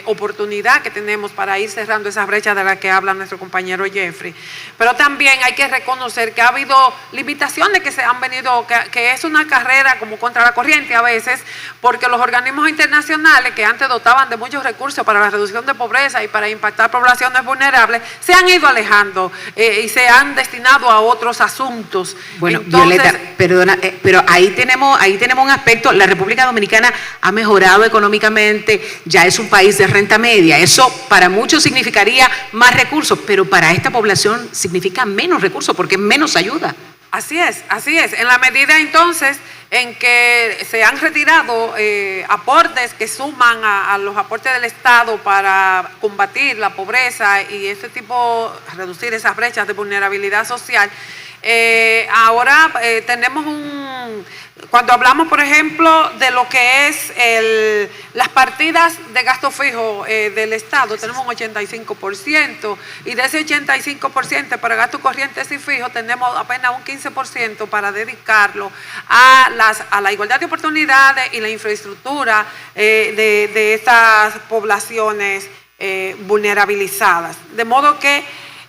[SPEAKER 4] oportunidad que tenemos para ir cerrando esas brechas de las que habla nuestro compañero Jeffrey. Pero también hay que reconocer que ha habido limitaciones que se han venido, que es una carrera como contra la corriente a veces, porque los organismos internacionales que antes dotaban de muchos recursos para la reducción de pobreza y para impactar poblaciones vulnerables, se han ido alejando y se han destinado a otros asuntos.
[SPEAKER 2] Bueno,
[SPEAKER 4] entonces,
[SPEAKER 2] Violeta, perdona, pero ahí tenemos un aspecto. La República Dominicana ha mejorado económicamente, ya es un país de renta media. Eso para muchos significaría más recursos, pero para esta población significa menos recursos porque es menos ayuda.
[SPEAKER 4] Así es, así es. En la medida entonces en que se han retirado aportes que suman a los aportes del Estado para combatir la pobreza y ese tipo, reducir esas brechas de vulnerabilidad social, ahora tenemos cuando hablamos, por ejemplo, de lo que es las partidas de gasto fijo del Estado, tenemos un 85%, y de ese 85% para gastos corrientes y fijos tenemos apenas un 15% para dedicarlo a la igualdad de oportunidades y la infraestructura de estas poblaciones vulnerabilizadas. De modo que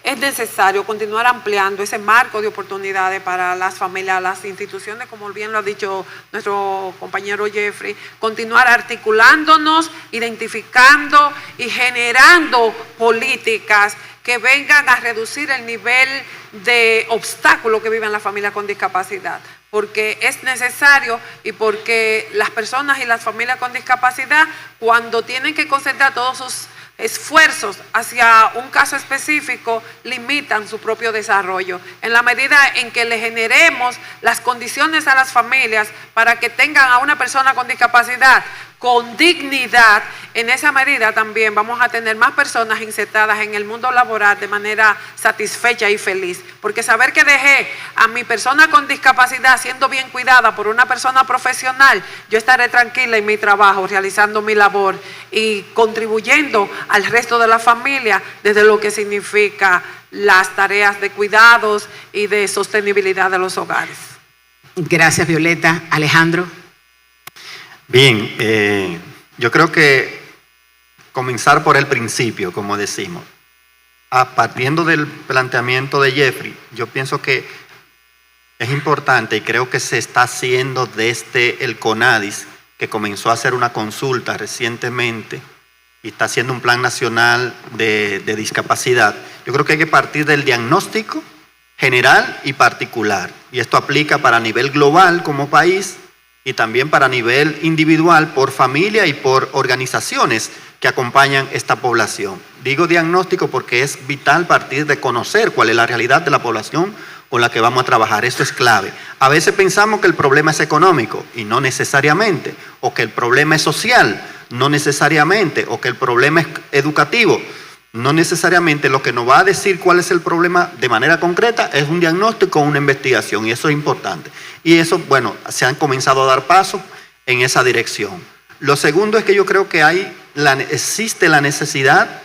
[SPEAKER 4] es necesario continuar ampliando ese marco de oportunidades para las familias, las instituciones, como bien lo ha dicho nuestro compañero Jeffrey, continuar articulándonos, identificando y generando políticas que vengan a reducir el nivel de obstáculos que viven las familias con discapacidad, porque es necesario y porque las personas y las familias con discapacidad, cuando tienen que concentrar todos sus esfuerzos hacia un caso específico, limitan su propio desarrollo. En la medida en que le generemos las condiciones a las familias para que tengan a una persona con discapacidad con dignidad, en esa medida también vamos a tener más personas insertadas en el mundo laboral de manera satisfecha y feliz. Porque saber que dejé a mi persona con discapacidad siendo bien cuidada por una persona profesional, yo estaré tranquila en mi trabajo, realizando mi labor y contribuyendo al resto de la familia desde lo que significa las tareas de cuidados y de sostenibilidad de los hogares.
[SPEAKER 2] Gracias, Violeta. Alejandro.
[SPEAKER 5] Bien, yo creo que comenzar por el principio, como decimos. Partiendo del planteamiento de Jeffrey, yo pienso que es importante y creo que se está haciendo desde el CONADIS, que comenzó a hacer una consulta recientemente y está haciendo un plan nacional de discapacidad. Yo creo que hay que partir del diagnóstico general y particular. Y esto aplica para nivel global como país y también para nivel individual por familia y por organizaciones que acompañan esta población. Digo diagnóstico porque es vital partir de conocer cuál es la realidad de la población con la que vamos a trabajar. Esto es clave. A veces pensamos que el problema es económico y no necesariamente, o que el problema es social, no necesariamente, o que el problema es educativo, no necesariamente. Lo que nos va a decir cuál es el problema de manera concreta es un diagnóstico o una investigación, y eso es importante. Y eso, bueno, se han comenzado a dar pasos en esa dirección. Lo segundo es que yo creo que existe la necesidad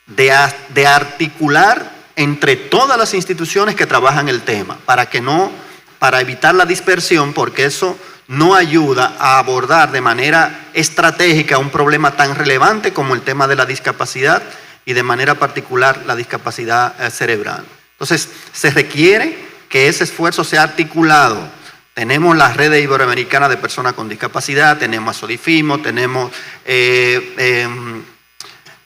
[SPEAKER 5] de articular entre todas las instituciones que trabajan el tema, para evitar la dispersión, porque eso no ayuda a abordar de manera estratégica un problema tan relevante como el tema de la discapacidad y de manera particular la discapacidad cerebral. Entonces, se requiere que ese esfuerzo sea articulado. Tenemos la Red Iberoamericana de Personas con Discapacidad, tenemos a Sodifimo, tenemos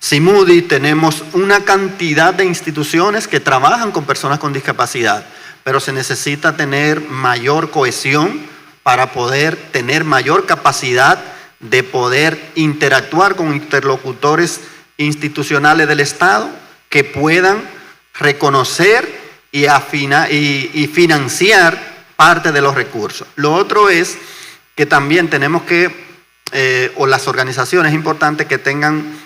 [SPEAKER 5] CIMUDI, tenemos una cantidad de instituciones que trabajan con personas con discapacidad, pero se necesita tener mayor cohesión para poder tener mayor capacidad de poder interactuar con interlocutores institucionales del Estado que puedan reconocer y financiar parte de los recursos. Lo otro es que también tenemos que, o las organizaciones importantes que tengan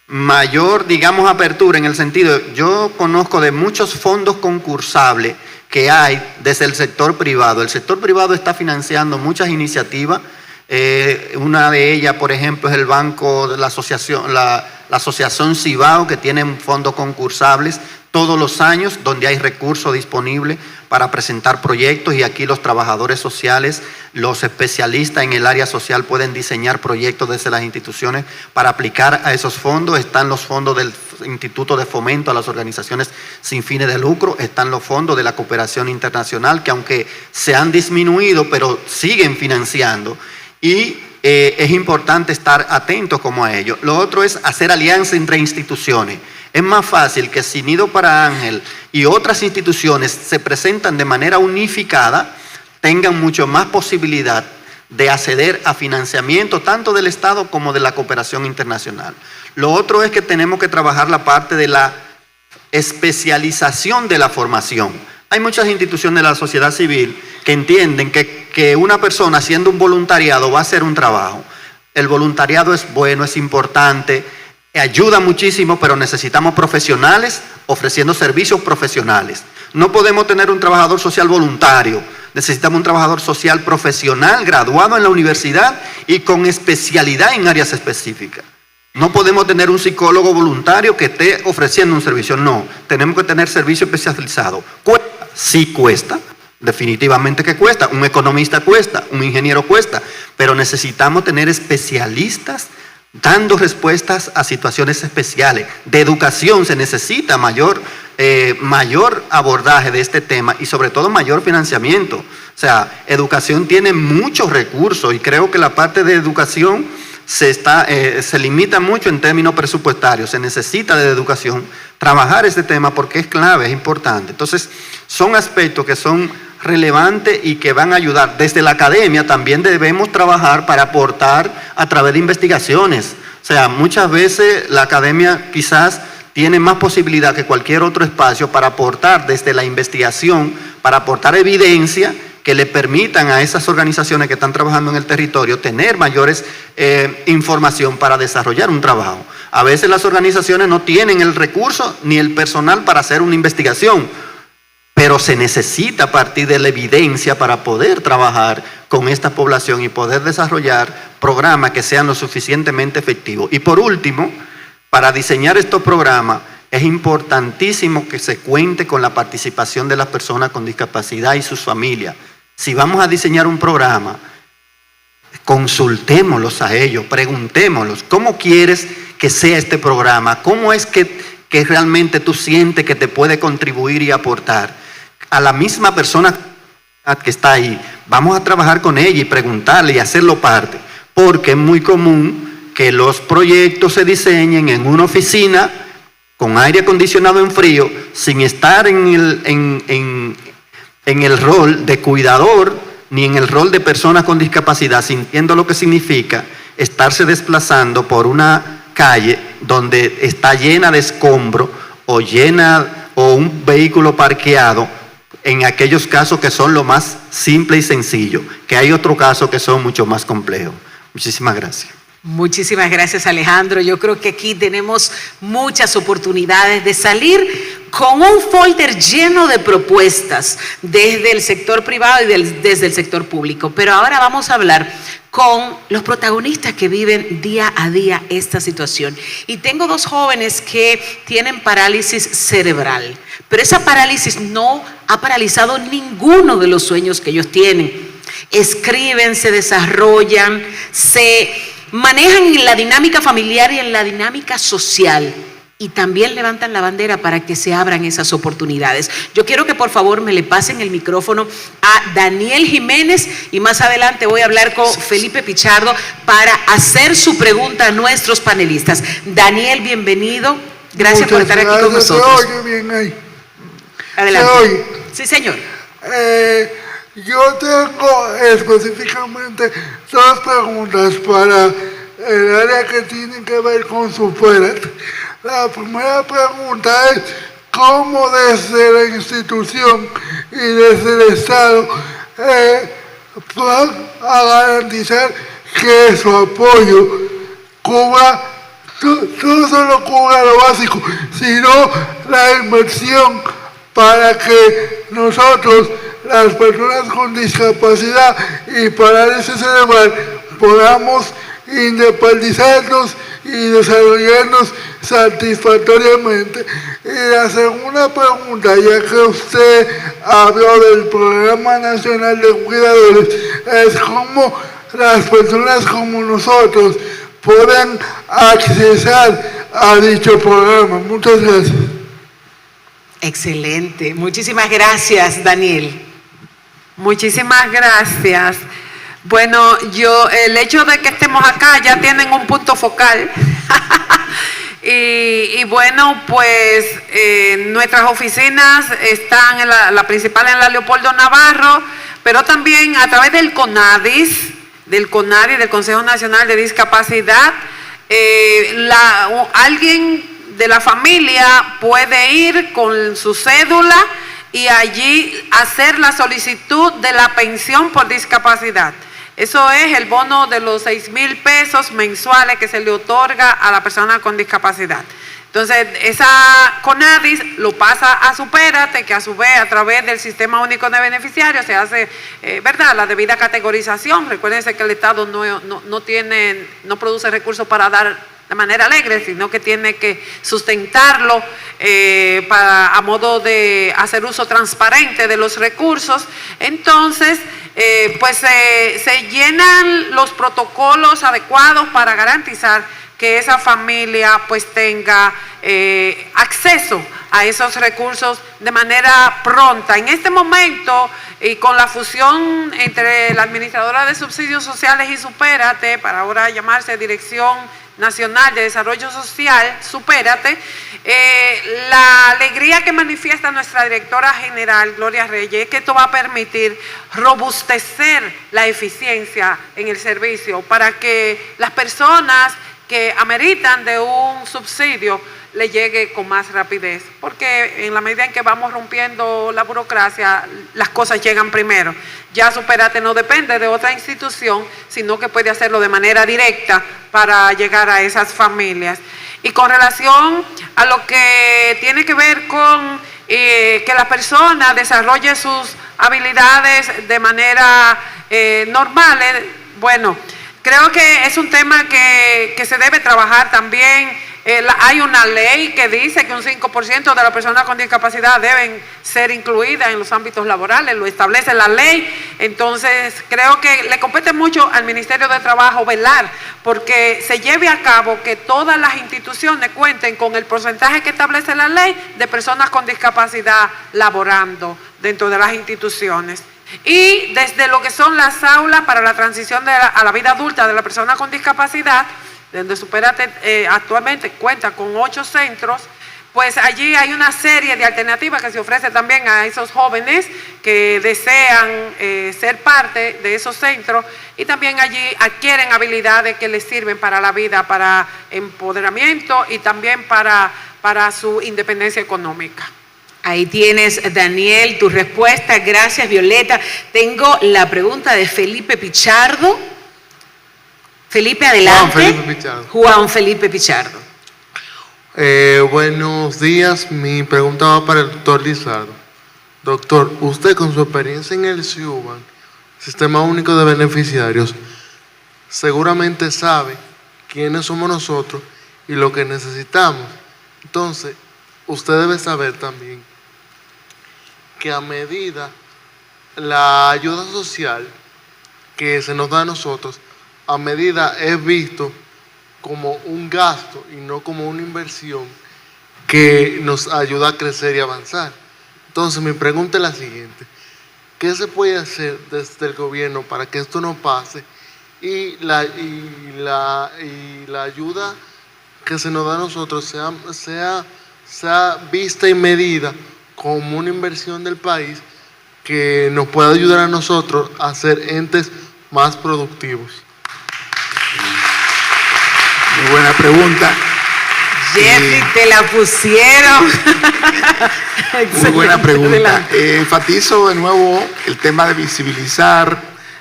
[SPEAKER 5] mayor, digamos, apertura en el sentido, yo conozco de muchos fondos concursables que hay desde el sector privado. El sector privado está financiando muchas iniciativas. Una de ellas, por ejemplo, es el banco de la asociación, la la Asociación Cibao, que tiene un fondo concursables todos los años, donde hay recursos disponibles para presentar proyectos, y aquí los trabajadores sociales, los especialistas en el área social pueden diseñar proyectos desde las instituciones para aplicar a esos fondos. Están los fondos del Instituto de Fomento a las Organizaciones sin fines de lucro, están los fondos de la cooperación internacional, que aunque se han disminuido, pero siguen financiando, y es importante estar atentos como a ello. Lo otro es hacer alianzas entre instituciones. Es más fácil que si Nido para Ángel y otras instituciones se presentan de manera unificada, tengan mucho más posibilidad de acceder a financiamiento tanto del Estado como de la cooperación internacional. Lo otro es que tenemos que trabajar la parte de la especialización de la formación. Hay muchas instituciones de la sociedad civil que entienden que una persona haciendo un voluntariado va a hacer un trabajo. El voluntariado es bueno, es importante, ayuda muchísimo, pero necesitamos profesionales ofreciendo servicios profesionales. No podemos tener un trabajador social voluntario, necesitamos un trabajador social profesional, graduado en la universidad y con especialidad en áreas específicas. No podemos tener un psicólogo voluntario que esté ofreciendo un servicio, no. Tenemos que tener servicio especializado. ¿Cuesta? Sí cuesta, definitivamente que cuesta. Un economista cuesta, un ingeniero cuesta, pero necesitamos tener especialistas dando respuestas a situaciones especiales. De educación se necesita mayor abordaje de este tema y sobre todo mayor financiamiento. O sea, educación tiene muchos recursos y creo que la parte de educación se limita mucho en términos presupuestarios. Se necesita de educación trabajar este tema porque es clave, es importante. Entonces, son aspectos que son relevantes y que van a ayudar. Desde la academia también debemos trabajar para aportar a través de investigaciones. O sea, muchas veces la academia quizás tiene más posibilidad que cualquier otro espacio para aportar desde la investigación, para aportar evidencia que le permitan a esas organizaciones que están trabajando en el territorio tener mayores información para desarrollar un trabajo. A veces las organizaciones no tienen el recurso ni el personal para hacer una investigación, pero se necesita a partir de la evidencia para poder trabajar con esta población y poder desarrollar programas que sean lo suficientemente efectivos. Y por último, para diseñar estos programas es importantísimo que se cuente con la participación de las personas con discapacidad y sus familias. Si vamos a diseñar un programa, consultémoslos a ellos, preguntémoslos, ¿cómo quieres que sea este programa? ¿Cómo es que realmente tú sientes que te puede contribuir y aportar? A la misma persona que está ahí, vamos a trabajar con ella y preguntarle y hacerlo parte, porque es muy común que los proyectos se diseñen en una oficina con aire acondicionado en frío, sin estar en el rol de cuidador, ni en el rol de persona con discapacidad, sintiendo lo que significa estarse desplazando por una calle donde está llena de escombro o un vehículo parqueado, en aquellos casos que son lo más simple y sencillo, que hay otros casos que son mucho más complejos. Muchísimas gracias.
[SPEAKER 2] Muchísimas gracias, Alejandro. Yo creo que aquí tenemos muchas oportunidades de salir con un folder lleno de propuestas desde el sector privado y desde el sector público. Pero ahora vamos a hablar con los protagonistas que viven día a día esta situación. Y tengo dos jóvenes que tienen parálisis cerebral, pero esa parálisis no ha paralizado ninguno de los sueños que ellos tienen. Escriben, se desarrollan, se manejan en la dinámica familiar y en la dinámica social, y también levantan la bandera para que se abran esas oportunidades. Yo quiero que por favor me le pasen el micrófono a Daniel Jiménez y más adelante voy a hablar con Felipe Pichardo para hacer su pregunta a nuestros panelistas. Daniel, bienvenido. Gracias por estar aquí con nosotros.
[SPEAKER 6] Se oye bien ahí.
[SPEAKER 2] Adelante.
[SPEAKER 6] ¿Se oye?
[SPEAKER 2] Sí, señor.
[SPEAKER 6] Yo tengo específicamente dos preguntas para el área que tienen que ver con su fuera. La primera pregunta es cómo desde la institución y desde el Estado van a garantizar que su apoyo cubra, no solo cubra lo básico, sino la inversión para que nosotros, las personas con discapacidad y parálisis cerebral, podamos independizarnos y desarrollarnos satisfactoriamente. Y la segunda pregunta, ya que usted habló del Programa Nacional de Cuidadores, es cómo las personas como nosotros pueden accesar a dicho programa. Muchas gracias.
[SPEAKER 2] Excelente. Muchísimas gracias, Daniel.
[SPEAKER 4] Muchísimas gracias. Bueno, el hecho de que estemos acá ya tienen un punto focal. y bueno, pues nuestras oficinas están la principal en la Leopoldo Navarro, pero también a través del CONADIS, del Consejo Nacional de Discapacidad, alguien de la familia puede ir con su cédula y allí hacer la solicitud de la pensión por discapacidad. Eso es el bono de los 6,000 pesos mensuales que se le otorga a la persona con discapacidad. Entonces, esa CONADIS lo pasa a Supérate, que a su vez a través del Sistema Único de Beneficiarios se hace, ¿verdad?, la debida categorización. Recuérdense que el Estado no produce recursos para dar de manera alegre, sino que tiene que sustentarlo a modo de hacer uso transparente de los recursos. Entonces, pues se llenan los protocolos adecuados para garantizar que esa familia pues tenga acceso a esos recursos de manera pronta. En este momento, y con la fusión entre la Administradora de Subsidios Sociales y Supérate, para ahora llamarse Dirección Nacional de Desarrollo Social, Supérate, la alegría que manifiesta nuestra directora general, Gloria Reyes, es que esto va a permitir robustecer la eficiencia en el servicio para que las personas que ameritan de un subsidio le llegue con más rapidez, porque en la medida en que vamos rompiendo la burocracia, las cosas llegan primero. Ya Supérate no depende de otra institución, sino que puede hacerlo de manera directa para llegar a esas familias. Y con relación a lo que tiene que ver con que la persona desarrolle sus habilidades de manera normal, bueno, creo que es un tema que se debe trabajar también. Hay una ley que dice que un 5% de las personas con discapacidad deben ser incluidas en los ámbitos laborales, lo establece la ley. Entonces, creo que le compete mucho al Ministerio de Trabajo velar porque se lleve a cabo que todas las instituciones cuenten con el porcentaje que establece la ley de personas con discapacidad laborando dentro de las instituciones. Y desde lo que son las aulas para la transición a la vida adulta de la persona con discapacidad, donde Supérate actualmente cuenta con 8 centros, pues allí hay una serie de alternativas que se ofrece también a esos jóvenes que desean ser parte de esos centros, y también allí adquieren habilidades que les sirven para la vida, para empoderamiento y también para su independencia económica.
[SPEAKER 2] Ahí tienes, Daniel, tu respuesta. Gracias, Violeta. Tengo la pregunta de Felipe Pichardo. Felipe, adelante.
[SPEAKER 7] Juan Felipe Pichardo.
[SPEAKER 2] Juan Felipe Pichardo.
[SPEAKER 7] Buenos días. Mi pregunta va para el doctor Lizardo. Doctor, usted con su experiencia en el SIUBAN, Sistema Único de Beneficiarios, seguramente sabe quiénes somos nosotros y lo que necesitamos. Entonces, usted debe saber también que a medida la ayuda social que se nos da a nosotros, a medida es visto como un gasto y no como una inversión que nos ayuda a crecer y avanzar. Entonces mi pregunta es la siguiente: ¿qué se puede hacer desde el gobierno para que esto no pase y la ayuda que se nos da a nosotros sea vista y medida como una inversión del país que nos pueda ayudar a nosotros a ser entes más productivos?
[SPEAKER 3] Muy buena pregunta.
[SPEAKER 2] Jeffrey, te la pusieron.
[SPEAKER 3] Muy buena pregunta. Enfatizo de nuevo el tema de visibilizar,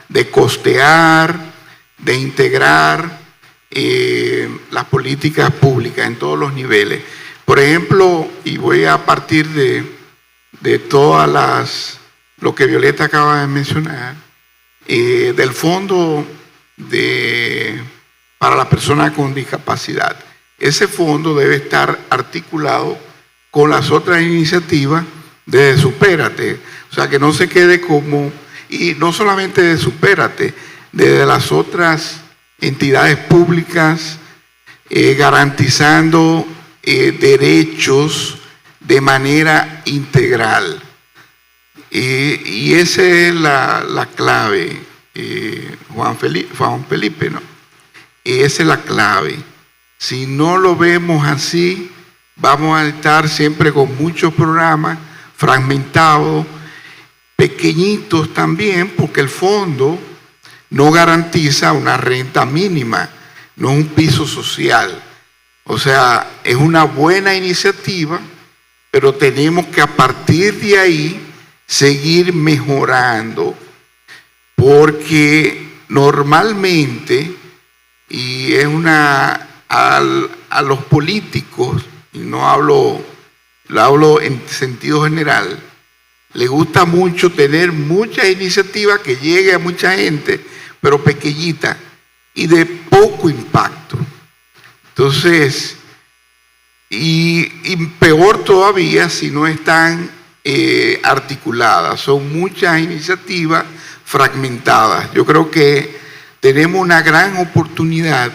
[SPEAKER 3] de costear, de integrar las políticas públicas en todos los niveles. Por ejemplo, y voy a partir de todas lo que Violeta acaba de mencionar, del fondo para la persona con discapacidad. Ese fondo debe estar articulado con las otras iniciativas de Supérate, o sea, que no se quede como, y no solamente de Supérate, de las otras entidades públicas, garantizando derechos de manera integral. Y esa es la clave, Juan Felipe, ¿no? Esa es la clave. Si no lo vemos así, vamos a estar siempre con muchos programas fragmentados, pequeñitos también, porque el fondo no garantiza una renta mínima, no es un piso social. O sea, es una buena iniciativa, pero tenemos que a partir de ahí seguir mejorando, porque normalmente, y es a los políticos, y no hablo en sentido general, le gusta mucho tener muchas iniciativas que llegue a mucha gente, pero pequeñita y de poco impacto. Entonces, y peor todavía si no están articuladas, son muchas iniciativas fragmentadas. Yo creo que tenemos una gran oportunidad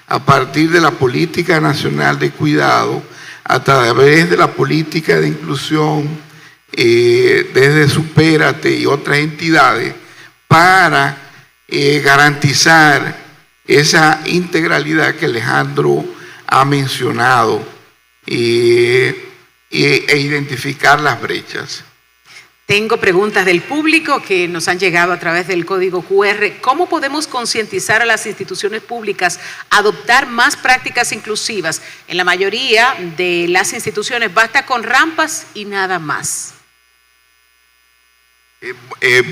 [SPEAKER 3] a partir de la política nacional de cuidado, a través de la política de inclusión, desde Supérate y otras entidades, para garantizar esa integralidad que Alejandro ha mencionado e identificar las brechas.
[SPEAKER 2] Tengo preguntas del público que nos han llegado a través del código QR. ¿Cómo podemos concientizar a las instituciones públicas a adoptar más prácticas inclusivas? En la mayoría de las instituciones basta con rampas y nada más.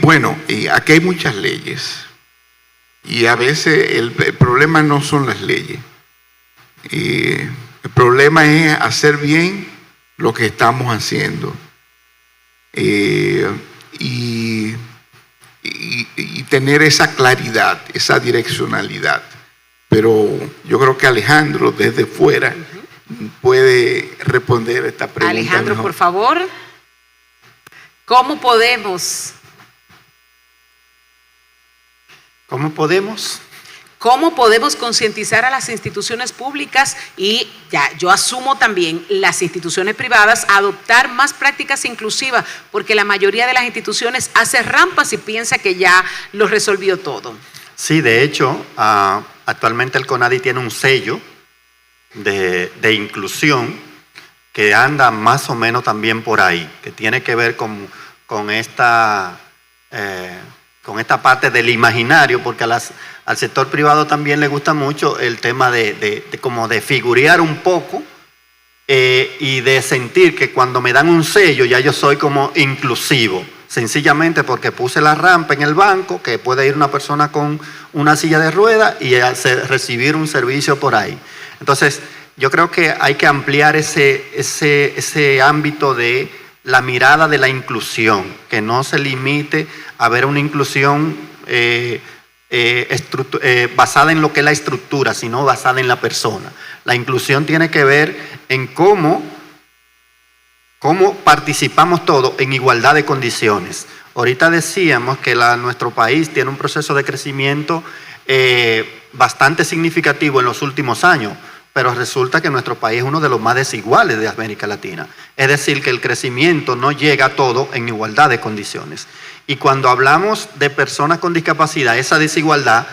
[SPEAKER 3] Bueno, aquí hay muchas leyes y a veces el problema no son las leyes. El problema es hacer bien lo que estamos haciendo. Y tener esa claridad, esa direccionalidad. Pero yo creo que Alejandro desde fuera puede responder esta pregunta.
[SPEAKER 2] Alejandro,
[SPEAKER 3] mejor.
[SPEAKER 2] por favor. ¿Cómo podemos? ¿Cómo podemos concientizar a las instituciones públicas y ya yo asumo también las instituciones privadas a adoptar más prácticas inclusivas? Porque la mayoría de las instituciones hace rampas y piensa que ya lo resolvió todo.
[SPEAKER 5] Sí, de hecho, actualmente el CONADI tiene un sello de inclusión que anda más o menos también por ahí, que tiene que ver con esta parte del imaginario, porque al sector privado también le gusta mucho el tema de como de figurear un poco y de sentir que cuando me dan un sello ya yo soy como inclusivo, sencillamente porque puse la rampa en el banco, que puede ir una persona con una silla de ruedas y recibir un servicio por ahí. Entonces, yo creo que hay que ampliar ese ámbito de la mirada de la inclusión, que no se limite a ver una inclusión basada en lo que es la estructura, sino basada en la persona. La inclusión tiene que ver en cómo participamos todos en igualdad de condiciones. Ahorita decíamos que nuestro país tiene un proceso de crecimiento bastante significativo en los últimos años, pero resulta que nuestro país es uno de los más desiguales de América Latina. Es decir, que el crecimiento no llega a todo en igualdad de condiciones. Y cuando hablamos de personas con discapacidad, esa desigualdad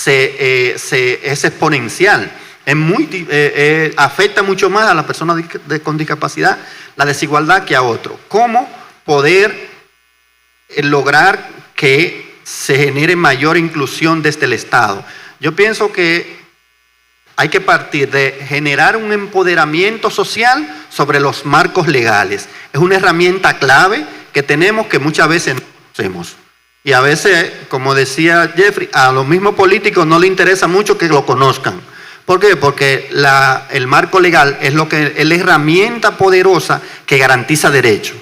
[SPEAKER 5] es exponencial. Afecta mucho más a las personas con discapacidad la desigualdad que a otros. ¿Cómo poder lograr que se genere mayor inclusión desde el Estado? Yo pienso que hay que partir de generar un empoderamiento social sobre los marcos legales. Es una herramienta clave que tenemos que muchas veces no conocemos. Y a veces, como decía Jeffrey, a los mismos políticos no les interesa mucho que lo conozcan. ¿Por qué? Porque el marco legal es la herramienta poderosa que garantiza derechos.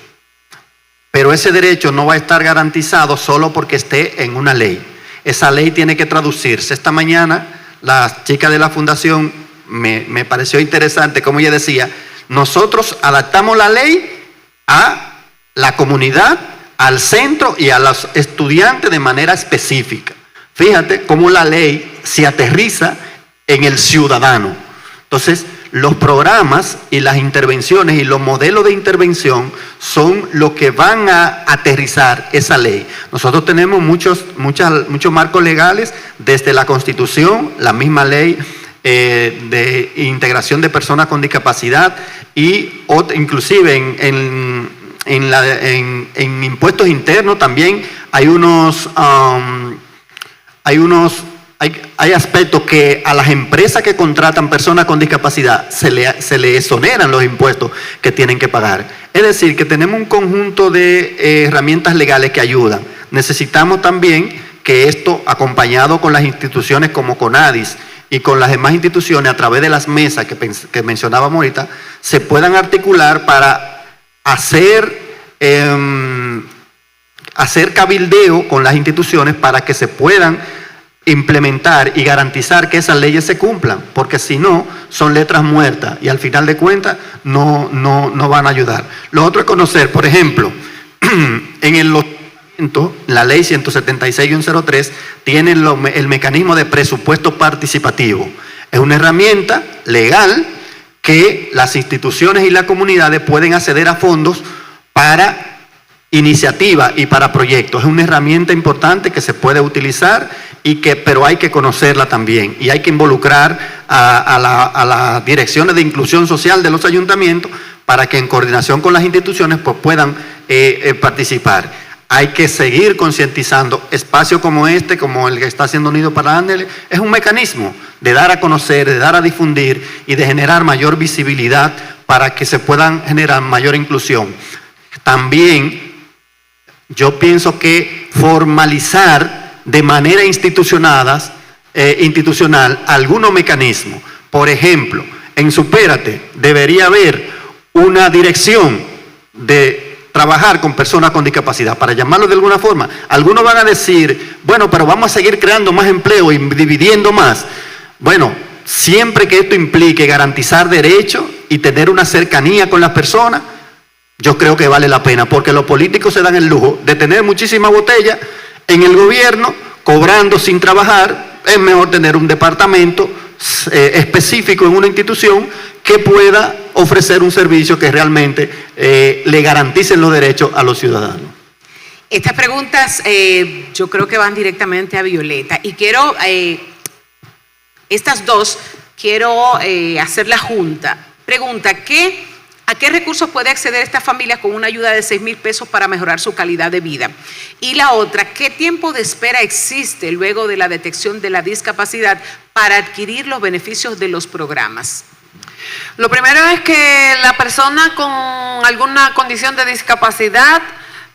[SPEAKER 5] Pero ese derecho no va a estar garantizado solo porque esté en una ley. Esa ley tiene que traducirse. Esta mañana la chica de la fundación, me pareció interesante, como ella decía, nosotros adaptamos la ley a la comunidad, al centro y a los estudiantes de manera específica. Fíjate cómo la ley se aterriza en el ciudadano. Entonces, los programas y las intervenciones y los modelos de intervención son lo que van a aterrizar esa ley. Nosotros tenemos muchos marcos legales, desde la Constitución, la misma ley de integración de personas con discapacidad y inclusive en impuestos internos también hay aspectos que a las empresas que contratan personas con discapacidad se le exoneran los impuestos que tienen que pagar. Es decir, que tenemos un conjunto de herramientas legales que ayudan. Necesitamos también que esto, acompañado con las instituciones como CONADIS y con las demás instituciones, a través de las mesas que mencionábamos ahorita, se puedan articular para hacer cabildeo con las instituciones para que se puedan implementar y garantizar que esas leyes se cumplan, porque si no, son letras muertas y al final de cuentas no van a ayudar. Lo otro es conocer, por ejemplo, la ley 176-03 tiene el mecanismo de presupuesto participativo. Es una herramienta legal que las instituciones y las comunidades pueden acceder a fondos para iniciativas y para proyectos. Es una herramienta importante que se puede utilizar, pero hay que conocerla también y hay que involucrar a las direcciones de inclusión social de los ayuntamientos para que en coordinación con las instituciones pues, puedan participar. Hay que seguir concientizando. Espacios como este, como el que está haciendo Unidos para Ángeles, es un mecanismo de dar a conocer, de dar a difundir y de generar mayor visibilidad para que se puedan generar mayor inclusión. También yo pienso que formalizar de manera institucional algunos mecanismos. Por ejemplo, en Supérate debería haber una dirección de trabajar con personas con discapacidad, para llamarlo de alguna forma. Algunos van a decir, bueno, pero vamos a seguir creando más empleo y dividiendo más. Bueno, siempre que esto implique garantizar derechos y tener una cercanía con las personas, yo creo que vale la pena, porque los políticos se dan el lujo de tener muchísimas botellas en el gobierno, cobrando sin trabajar. Es mejor tener un departamento específico en una institución que pueda ofrecer un servicio que realmente le garanticen los derechos a los ciudadanos.
[SPEAKER 2] Estas preguntas yo creo que van directamente a Violeta y quiero, estas dos, quiero hacer la junta. Pregunta, ¿a qué recursos puede acceder esta familia con una ayuda de 6,000 pesos para mejorar su calidad de vida? Y la otra, ¿qué tiempo de espera existe luego de la detección de la discapacidad para adquirir los beneficios de los programas?
[SPEAKER 4] Lo primero es que la persona con alguna condición de discapacidad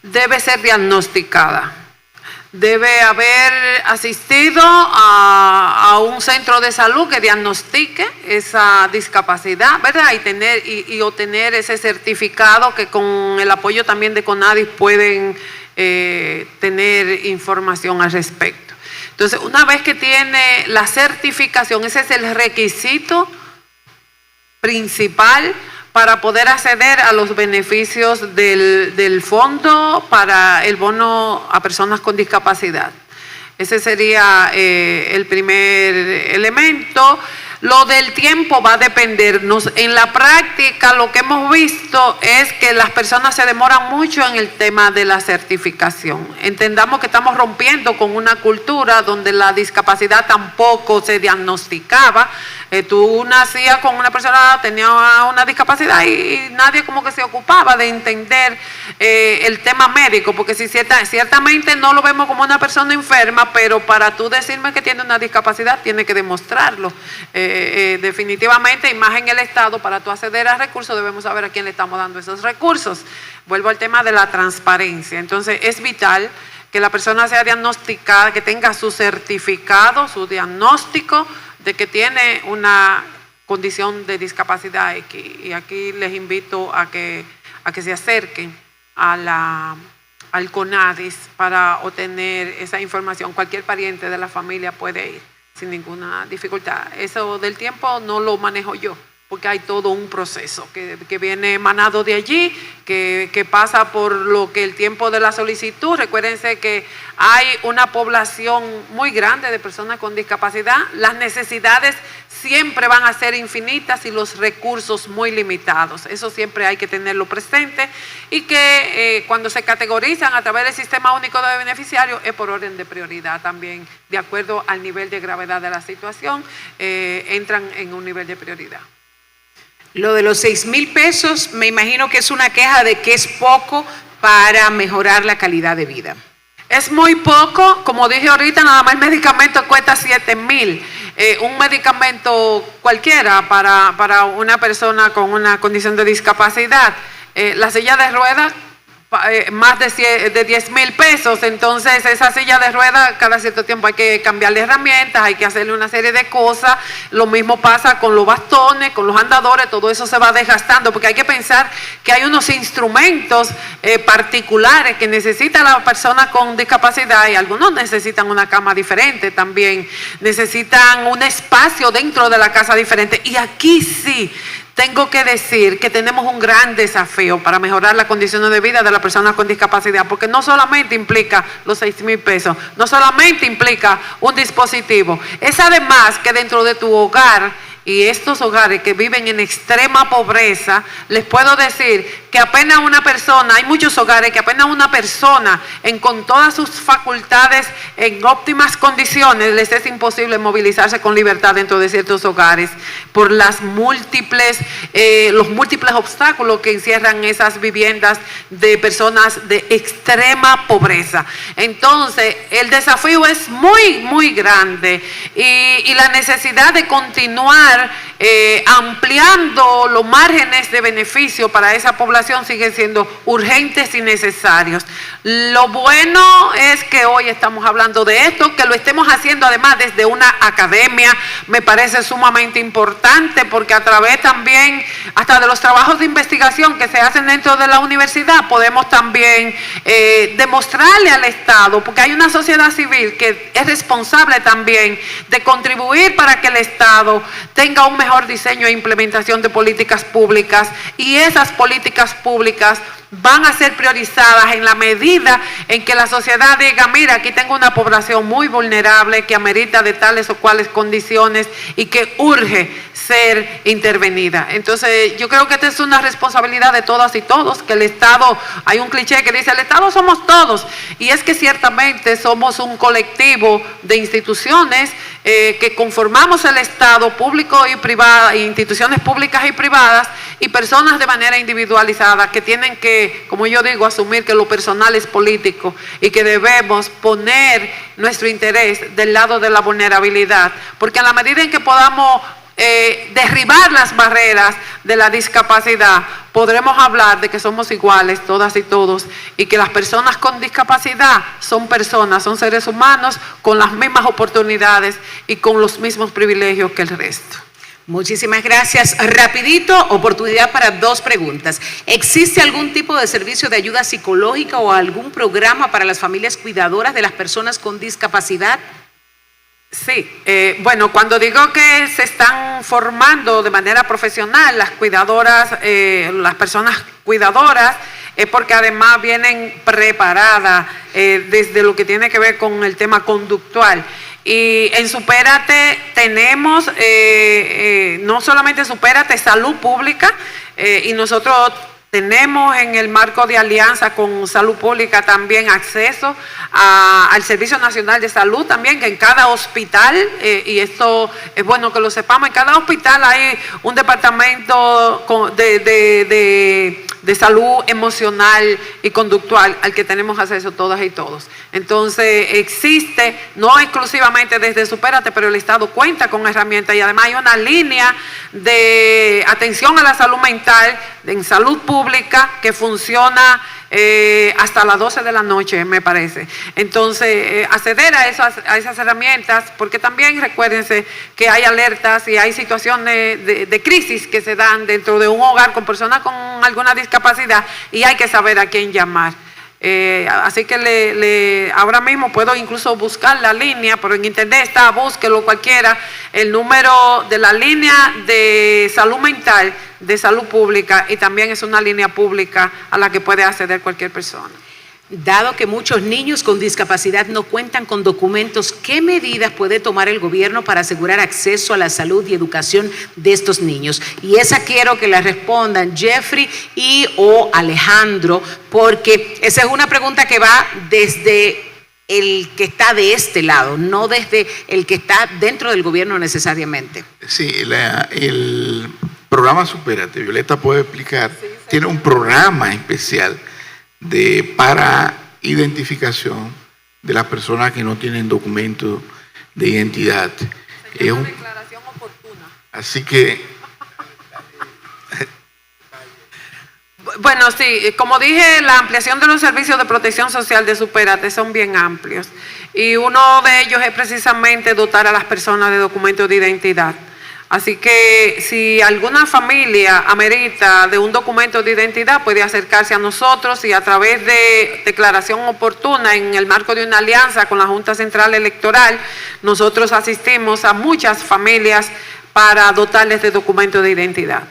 [SPEAKER 4] debe ser diagnosticada. Debe haber asistido a un centro de salud que diagnostique esa discapacidad, ¿verdad? Y obtener ese certificado que con el apoyo también de CONADIS pueden tener información al respecto. Entonces, una vez que tiene la certificación, ese es el requisito principal para poder acceder a los beneficios del fondo para el bono a personas con discapacidad. Ese sería el primer elemento. Lo del tiempo va a depender. En la práctica lo que hemos visto es que las personas se demoran mucho en el tema de la certificación. Entendamos que estamos rompiendo con una cultura donde la discapacidad tampoco se diagnosticaba. Tú nacías con una persona, tenía una discapacidad y nadie como que se ocupaba de entender el tema médico, porque si ciertamente no lo vemos como una persona enferma, pero para tú decirme que tiene una discapacidad, tiene que demostrarlo. Definitivamente, y más en el Estado, para tú acceder a recursos, debemos saber a quién le estamos dando esos recursos. Vuelvo al tema de la transparencia. Entonces, es vital que la persona sea diagnosticada, que tenga su certificado, su diagnóstico de que tiene una condición de discapacidad X. Y aquí les invito a que se acerquen al CONADIS para obtener esa información. Cualquier pariente de la familia puede ir sin ninguna dificultad. Eso del tiempo no lo manejo yo, porque hay todo un proceso que viene emanado de allí, que pasa por lo que el tiempo de la solicitud. Recuérdense que hay una población muy grande de personas con discapacidad. Las necesidades siempre van a ser infinitas y los recursos muy limitados. Eso siempre hay que tenerlo presente, y que cuando se categorizan a través del Sistema Único de Beneficiarios es por orden de prioridad también, de acuerdo al nivel de gravedad de la situación, entran en un nivel de prioridad.
[SPEAKER 2] Lo de los 6,000 pesos, me imagino que es una queja de que es poco para mejorar la calidad de vida.
[SPEAKER 4] Es muy poco, como dije ahorita, nada más el medicamento cuesta 7,000. Un medicamento cualquiera para una persona con una condición de discapacidad. La silla de ruedas, más de 10,000 pesos. Entonces, esa silla de ruedas, cada cierto tiempo hay que cambiarle herramientas, hay que hacerle una serie de cosas. Lo mismo pasa con los bastones, con los andadores, todo eso se va desgastando, porque hay que pensar que hay unos instrumentos particulares que necesita la persona con discapacidad, y algunos necesitan una cama diferente también, necesitan un espacio dentro de la casa diferente. Y aquí sí tengo que decir que tenemos un gran desafío para mejorar las condiciones de vida de las personas con discapacidad, porque no solamente implica los 6,000 pesos, no solamente implica un dispositivo, es además que dentro de tu hogar, y estos hogares que viven en extrema pobreza, les puedo decir que apenas una persona, hay muchos hogares que apenas una persona con todas sus facultades en óptimas condiciones, les es imposible movilizarse con libertad dentro de ciertos hogares por los múltiples obstáculos que encierran esas viviendas de personas de extrema pobreza. Entonces, el desafío es muy, muy grande, y la necesidad de continuar ampliando los márgenes de beneficio para esa población siguen siendo urgentes y necesarios. Lo bueno es que hoy estamos hablando de esto, que lo estemos haciendo además desde una academia, me parece sumamente importante, porque a través también hasta de los trabajos de investigación que se hacen dentro de la universidad podemos también demostrarle al Estado, porque hay una sociedad civil que es responsable también de contribuir para que el Estado tenga un mejor diseño e implementación de políticas públicas, y esas políticas públicas van a ser priorizadas en la medida en que la sociedad diga: mira, aquí tengo una población muy vulnerable que amerita de tales o cuales condiciones y que urge ser intervenida. Entonces, yo creo que esta es una responsabilidad de todas y todos, que el Estado, hay un cliché que dice: el Estado somos todos, y es que ciertamente somos un colectivo de instituciones que conformamos el Estado, público y privado, instituciones públicas y privadas, y personas de manera individualizada que tienen que, como yo digo, asumir que lo personal es político y que debemos poner nuestro interés del lado de la vulnerabilidad, porque a la medida en que podamos derribar las barreras de la discapacidad, podremos hablar de que somos iguales todas y todos, y que las personas con discapacidad son personas, son seres humanos con las mismas oportunidades y con los mismos privilegios que el resto.
[SPEAKER 2] Muchísimas gracias. Rapidito, oportunidad para 2 preguntas. ¿Existe algún tipo de servicio de ayuda psicológica o algún programa para las familias cuidadoras de las personas con discapacidad?
[SPEAKER 4] Sí, bueno, cuando digo que se están formando de manera profesional las cuidadoras, las personas cuidadoras, es porque además vienen preparadas desde lo que tiene que ver con el tema conductual. Y en Supérate tenemos no solamente Supérate, salud pública, y nosotros tenemos en el marco de alianza con salud pública también acceso al Servicio Nacional de Salud también, que en cada hospital, y esto es bueno que lo sepamos, en cada hospital hay un departamento de salud emocional y conductual al que tenemos acceso todas y todos. Entonces existe, no exclusivamente desde Supérate, pero el Estado cuenta con herramientas, y además hay una línea de atención a la salud mental en salud pública que funciona hasta las 12 de la noche, me parece. Entonces, acceder a esas herramientas, porque también recuérdense que hay alertas y hay situaciones de crisis que se dan dentro de un hogar con personas con alguna discapacidad, y hay que saber a quién llamar. Así que ahora mismo puedo incluso buscar la línea, pero en internet está, búsquelo cualquiera, el número de la línea de salud mental de salud pública, y también es una línea pública a la que puede acceder cualquier persona.
[SPEAKER 2] Dado que muchos niños con discapacidad no cuentan con documentos, ¿qué medidas puede tomar el gobierno para asegurar acceso a la salud y educación de estos niños? Y esa quiero que la respondan Jeffrey o Alejandro, porque esa es una pregunta que va desde el que está de este lado, no desde el que está dentro del gobierno necesariamente.
[SPEAKER 3] Sí, el programa Supérate, Violeta puede explicar, tiene un programa especial para identificación de las personas que no tienen documentos de identidad.
[SPEAKER 4] Es una declaración oportuna.
[SPEAKER 3] Así que...
[SPEAKER 4] Bueno, sí, como dije, la ampliación de los servicios de protección social de Supérate son bien amplios. Y uno de ellos es precisamente dotar a las personas de documentos de identidad. Así que si alguna familia amerita de un documento de identidad, puede acercarse a nosotros y a través de declaración oportuna en el marco de una alianza con la Junta Central Electoral, nosotros asistimos a muchas familias para dotarles de documentos de identidad.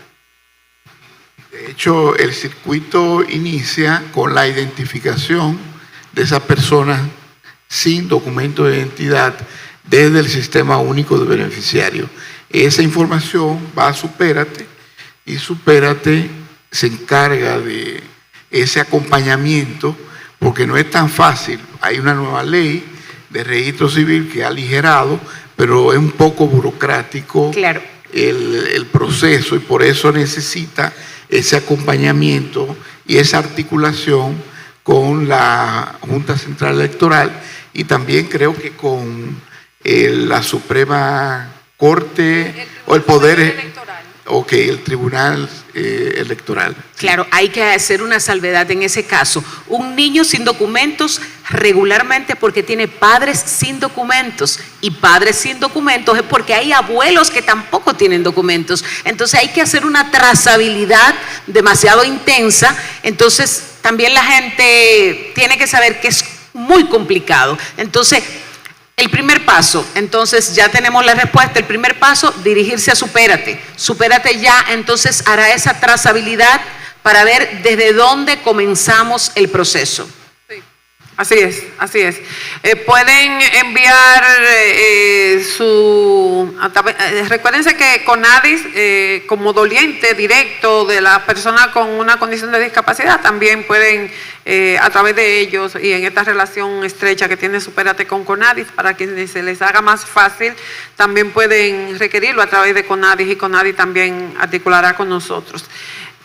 [SPEAKER 3] De hecho, el circuito inicia con la identificación de esas personas sin documento de identidad desde el Sistema Único de Beneficiarios. Esa información va a Supérate y Supérate se encarga de ese acompañamiento, porque no es tan fácil. Hay una nueva ley de registro civil que ha aligerado, pero es un poco burocrático el proceso, y por eso necesita ese acompañamiento y esa articulación con la Junta Central Electoral, y también creo que con la Suprema Corte o el Poder Electoral. Ok, el Tribunal Electoral.
[SPEAKER 2] Claro, hay que hacer una salvedad en ese caso. Un niño sin documentos regularmente porque tiene padres sin documentos, y padres sin documentos es porque hay abuelos que tampoco tienen documentos. Entonces hay que hacer una trazabilidad demasiado intensa. Entonces también la gente tiene que saber que es muy complicado. Entonces, el primer paso, entonces ya tenemos la respuesta. El primer paso, dirigirse a Supérate. Supérate ya entonces hará esa trazabilidad para ver desde dónde comenzamos el proceso.
[SPEAKER 4] Sí, así es, así es. Pueden enviar recuérdense que CONADIS, como doliente directo de la persona con una condición de discapacidad, también pueden, a través de ellos y en esta relación estrecha que tiene Supérate con CONADIS, para quienes se les haga más fácil, también pueden requerirlo a través de CONADIS, y CONADIS también articulará con nosotros.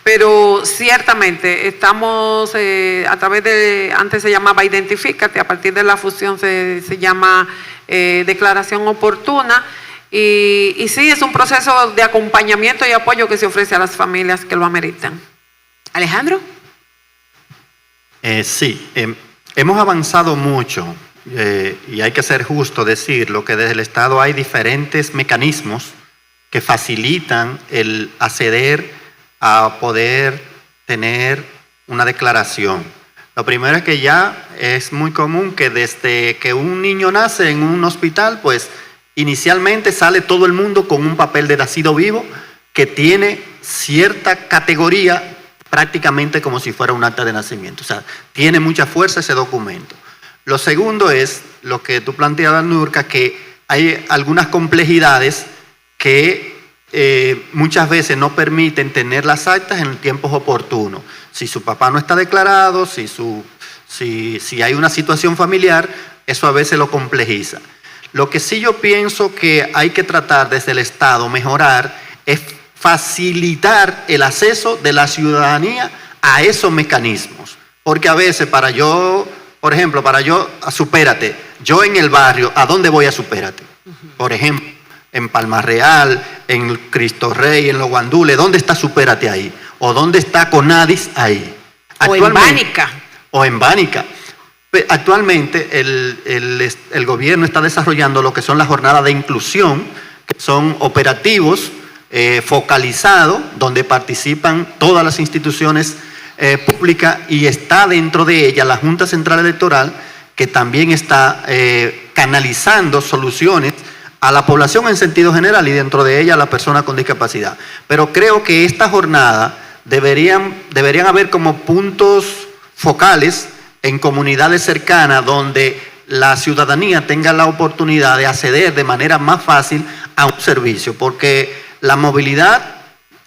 [SPEAKER 4] Pero ciertamente estamos a través de, antes se llamaba Identifícate, a partir de la fusión se llama declaración oportuna, y sí, es un proceso de acompañamiento y apoyo que se ofrece a las familias que lo ameritan.
[SPEAKER 2] Alejandro.
[SPEAKER 5] Sí, hemos avanzado mucho, y hay que ser justo decirlo, que desde el Estado hay diferentes mecanismos que facilitan el acceder a poder tener una declaración. Lo primero es que ya es muy común que desde que un niño nace en un hospital, pues inicialmente sale todo el mundo con un papel de nacido vivo que tiene cierta categoría, prácticamente como si fuera un acta de nacimiento. O sea, tiene mucha fuerza ese documento. Lo segundo es lo que tú planteabas, Nurka, que hay algunas complejidades que muchas veces no permiten tener las actas en tiempos oportunos. Si su papá no está declarado, si hay una situación familiar, eso a veces lo complejiza. Lo que sí yo pienso que hay que tratar desde el Estado, mejorar, es facilitar el acceso de la ciudadanía a esos mecanismos. Porque a veces para yo, por ejemplo, a Supérate, yo en el barrio, ¿a dónde voy a Supérate? Por ejemplo, en Palma Real, en Cristo Rey, en Los Guandules, ¿dónde está Supérate ahí? ¿O dónde está CONADIS ahí?
[SPEAKER 2] O en Bánica.
[SPEAKER 5] O en Bánica. Actualmente el gobierno está desarrollando lo que son las jornadas de inclusión, que son operativos focalizados, donde participan todas las instituciones Pública, y está dentro de ella la Junta Central Electoral, que también está canalizando soluciones a la población en sentido general y dentro de ella a la persona con discapacidad. Pero creo que esta jornada deberían haber como puntos focales en comunidades cercanas donde la ciudadanía tenga la oportunidad de acceder de manera más fácil a un servicio, porque la movilidad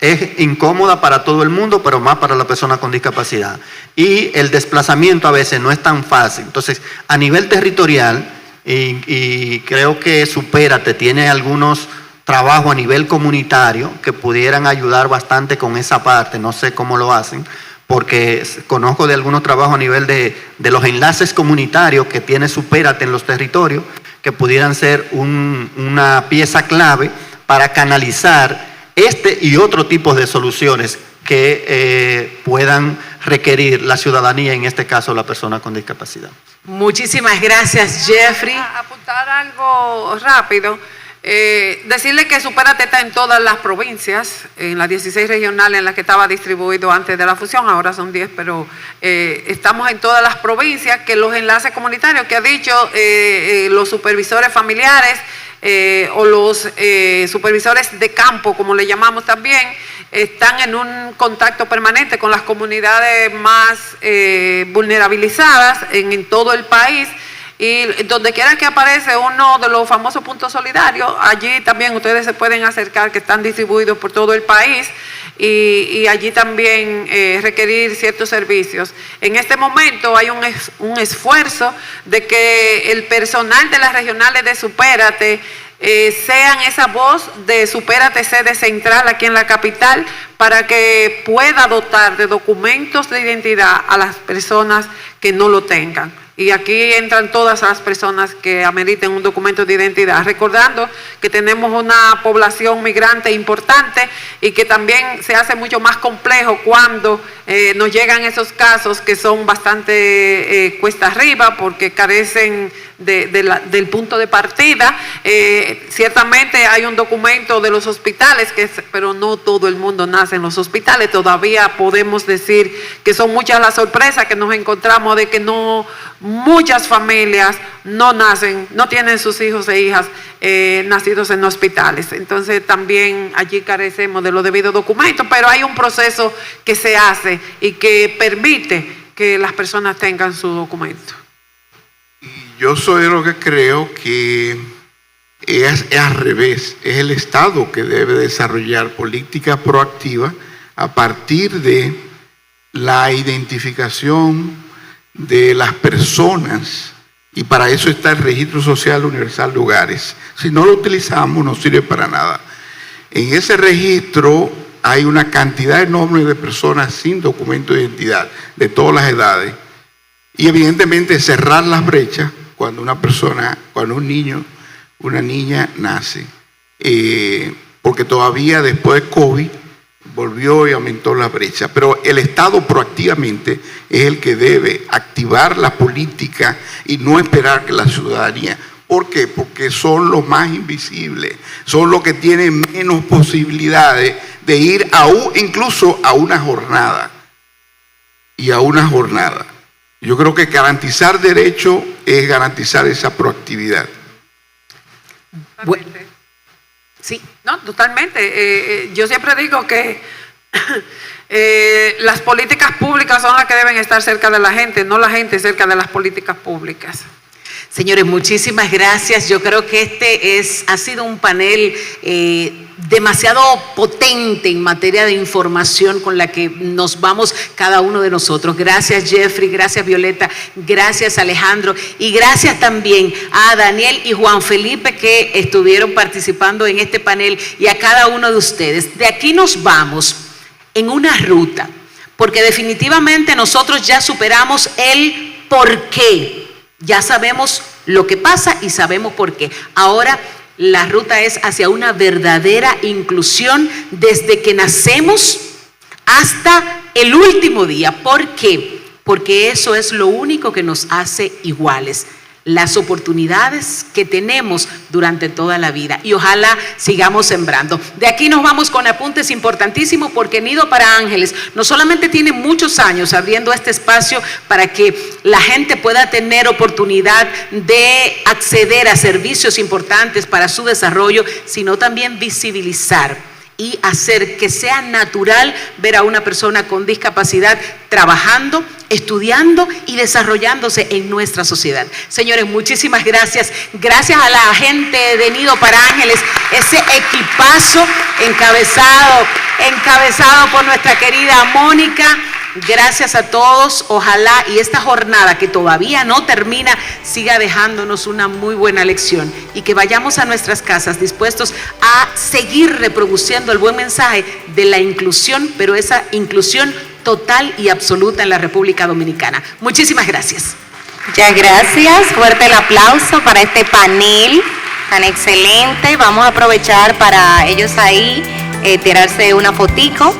[SPEAKER 5] es incómoda para todo el mundo, pero más para la persona con discapacidad. Y el desplazamiento a veces no es tan fácil. Entonces, a nivel territorial, y creo que Supérate tiene algunos trabajos a nivel comunitario que pudieran ayudar bastante con esa parte. No sé cómo lo hacen, porque conozco de algunos trabajos a nivel de los enlaces comunitarios que tiene Supérate en los territorios, que pudieran ser una pieza clave para canalizar este y otro tipo de soluciones que puedan requerir la ciudadanía, en este caso la persona con discapacidad.
[SPEAKER 2] Muchísimas gracias, Jeffrey.
[SPEAKER 4] Apuntar algo rápido. Decirle que Supérate está en todas las provincias, en las 16 regionales en las que estaba distribuido antes de la fusión, ahora son 10, pero estamos en todas las provincias, que los enlaces comunitarios que ha dicho los supervisores familiares o los supervisores de campo, como le llamamos también, están en un contacto permanente con las comunidades más vulnerabilizadas en todo el país. Y donde quiera que aparece uno de los famosos puntos solidarios, allí también ustedes se pueden acercar, que están distribuidos por todo el país, y allí también requerir ciertos servicios. En este momento hay un esfuerzo de que el personal de las regionales de Supérate sean esa voz de Supérate sede central aquí en la capital, para que pueda dotar de documentos de identidad a las personas que no lo tengan. Y aquí entran todas las personas que ameriten un documento de identidad, recordando que tenemos una población migrante importante y que también se hace mucho más complejo cuando nos llegan esos casos que son bastante cuesta arriba, porque carecen del punto de partida. Ciertamente hay un documento de los hospitales, pero no todo el mundo nace en los hospitales. Todavía podemos decir que son muchas las sorpresas que nos encontramos de que muchas familias no tienen sus hijos e hijas nacidos en hospitales. Entonces también allí carecemos de los debidos documentos, pero hay un proceso que se hace y que permite que las personas tengan su documento.
[SPEAKER 3] Yo soy de lo que creo que es al revés, es el Estado que debe desarrollar políticas proactivas a partir de la identificación de las personas, y para eso está el Registro Social Universal de Hogares. Si no lo utilizamos, no sirve para nada. En ese registro hay una cantidad enorme de personas sin documento de identidad, de todas las edades, y evidentemente cerrar las brechas cuando un niño, una niña nace, porque todavía después de COVID volvió y aumentó la brecha. Pero el Estado proactivamente es el que debe activar la política y no esperar que la ciudadanía. ¿Por qué? Porque son los más invisibles, son los que tienen menos posibilidades de ir incluso a una jornada. Yo creo que garantizar derecho es garantizar esa proactividad.
[SPEAKER 2] Bueno, sí.
[SPEAKER 4] No, totalmente. Yo siempre digo que las políticas públicas son las que deben estar cerca de la gente, no la gente cerca de las políticas públicas.
[SPEAKER 2] Señores, muchísimas gracias. Yo creo que ha sido un panel demasiado potente en materia de información con la que nos vamos cada uno de nosotros. Gracias, Jeffrey, gracias, Violeta, gracias, Alejandro, y gracias también a Daniel y Juan Felipe, que estuvieron participando en este panel, y a cada uno de ustedes. De aquí nos vamos en una ruta, porque definitivamente nosotros ya superamos el por qué. Ya sabemos lo que pasa y sabemos por qué. Ahora la ruta es hacia una verdadera inclusión desde que nacemos hasta el último día. ¿Por qué? Porque eso es lo único que nos hace iguales. las oportunidades que tenemos durante toda la vida, y ojalá sigamos sembrando. De aquí nos vamos con apuntes importantísimos, porque Nido para Ángeles no solamente tiene muchos años abriendo este espacio para que la gente pueda tener oportunidad de acceder a servicios importantes para su desarrollo, sino también visibilizar y hacer que sea natural ver a una persona con discapacidad trabajando, estudiando y desarrollándose en nuestra sociedad. Señores, muchísimas gracias. Gracias a la gente de Nido para Ángeles, ese equipazo encabezado por nuestra querida Mónica. Gracias a todos. Ojalá y esta jornada, que todavía no termina, siga dejándonos una muy buena lección, y que vayamos a nuestras casas dispuestos a seguir reproduciendo el buen mensaje de la inclusión, pero esa inclusión total y absoluta en la República Dominicana. Muchísimas gracias.
[SPEAKER 1] Muchas gracias. Fuerte el aplauso para este panel tan excelente. Vamos a aprovechar para ellos ahí tirarse una fotico.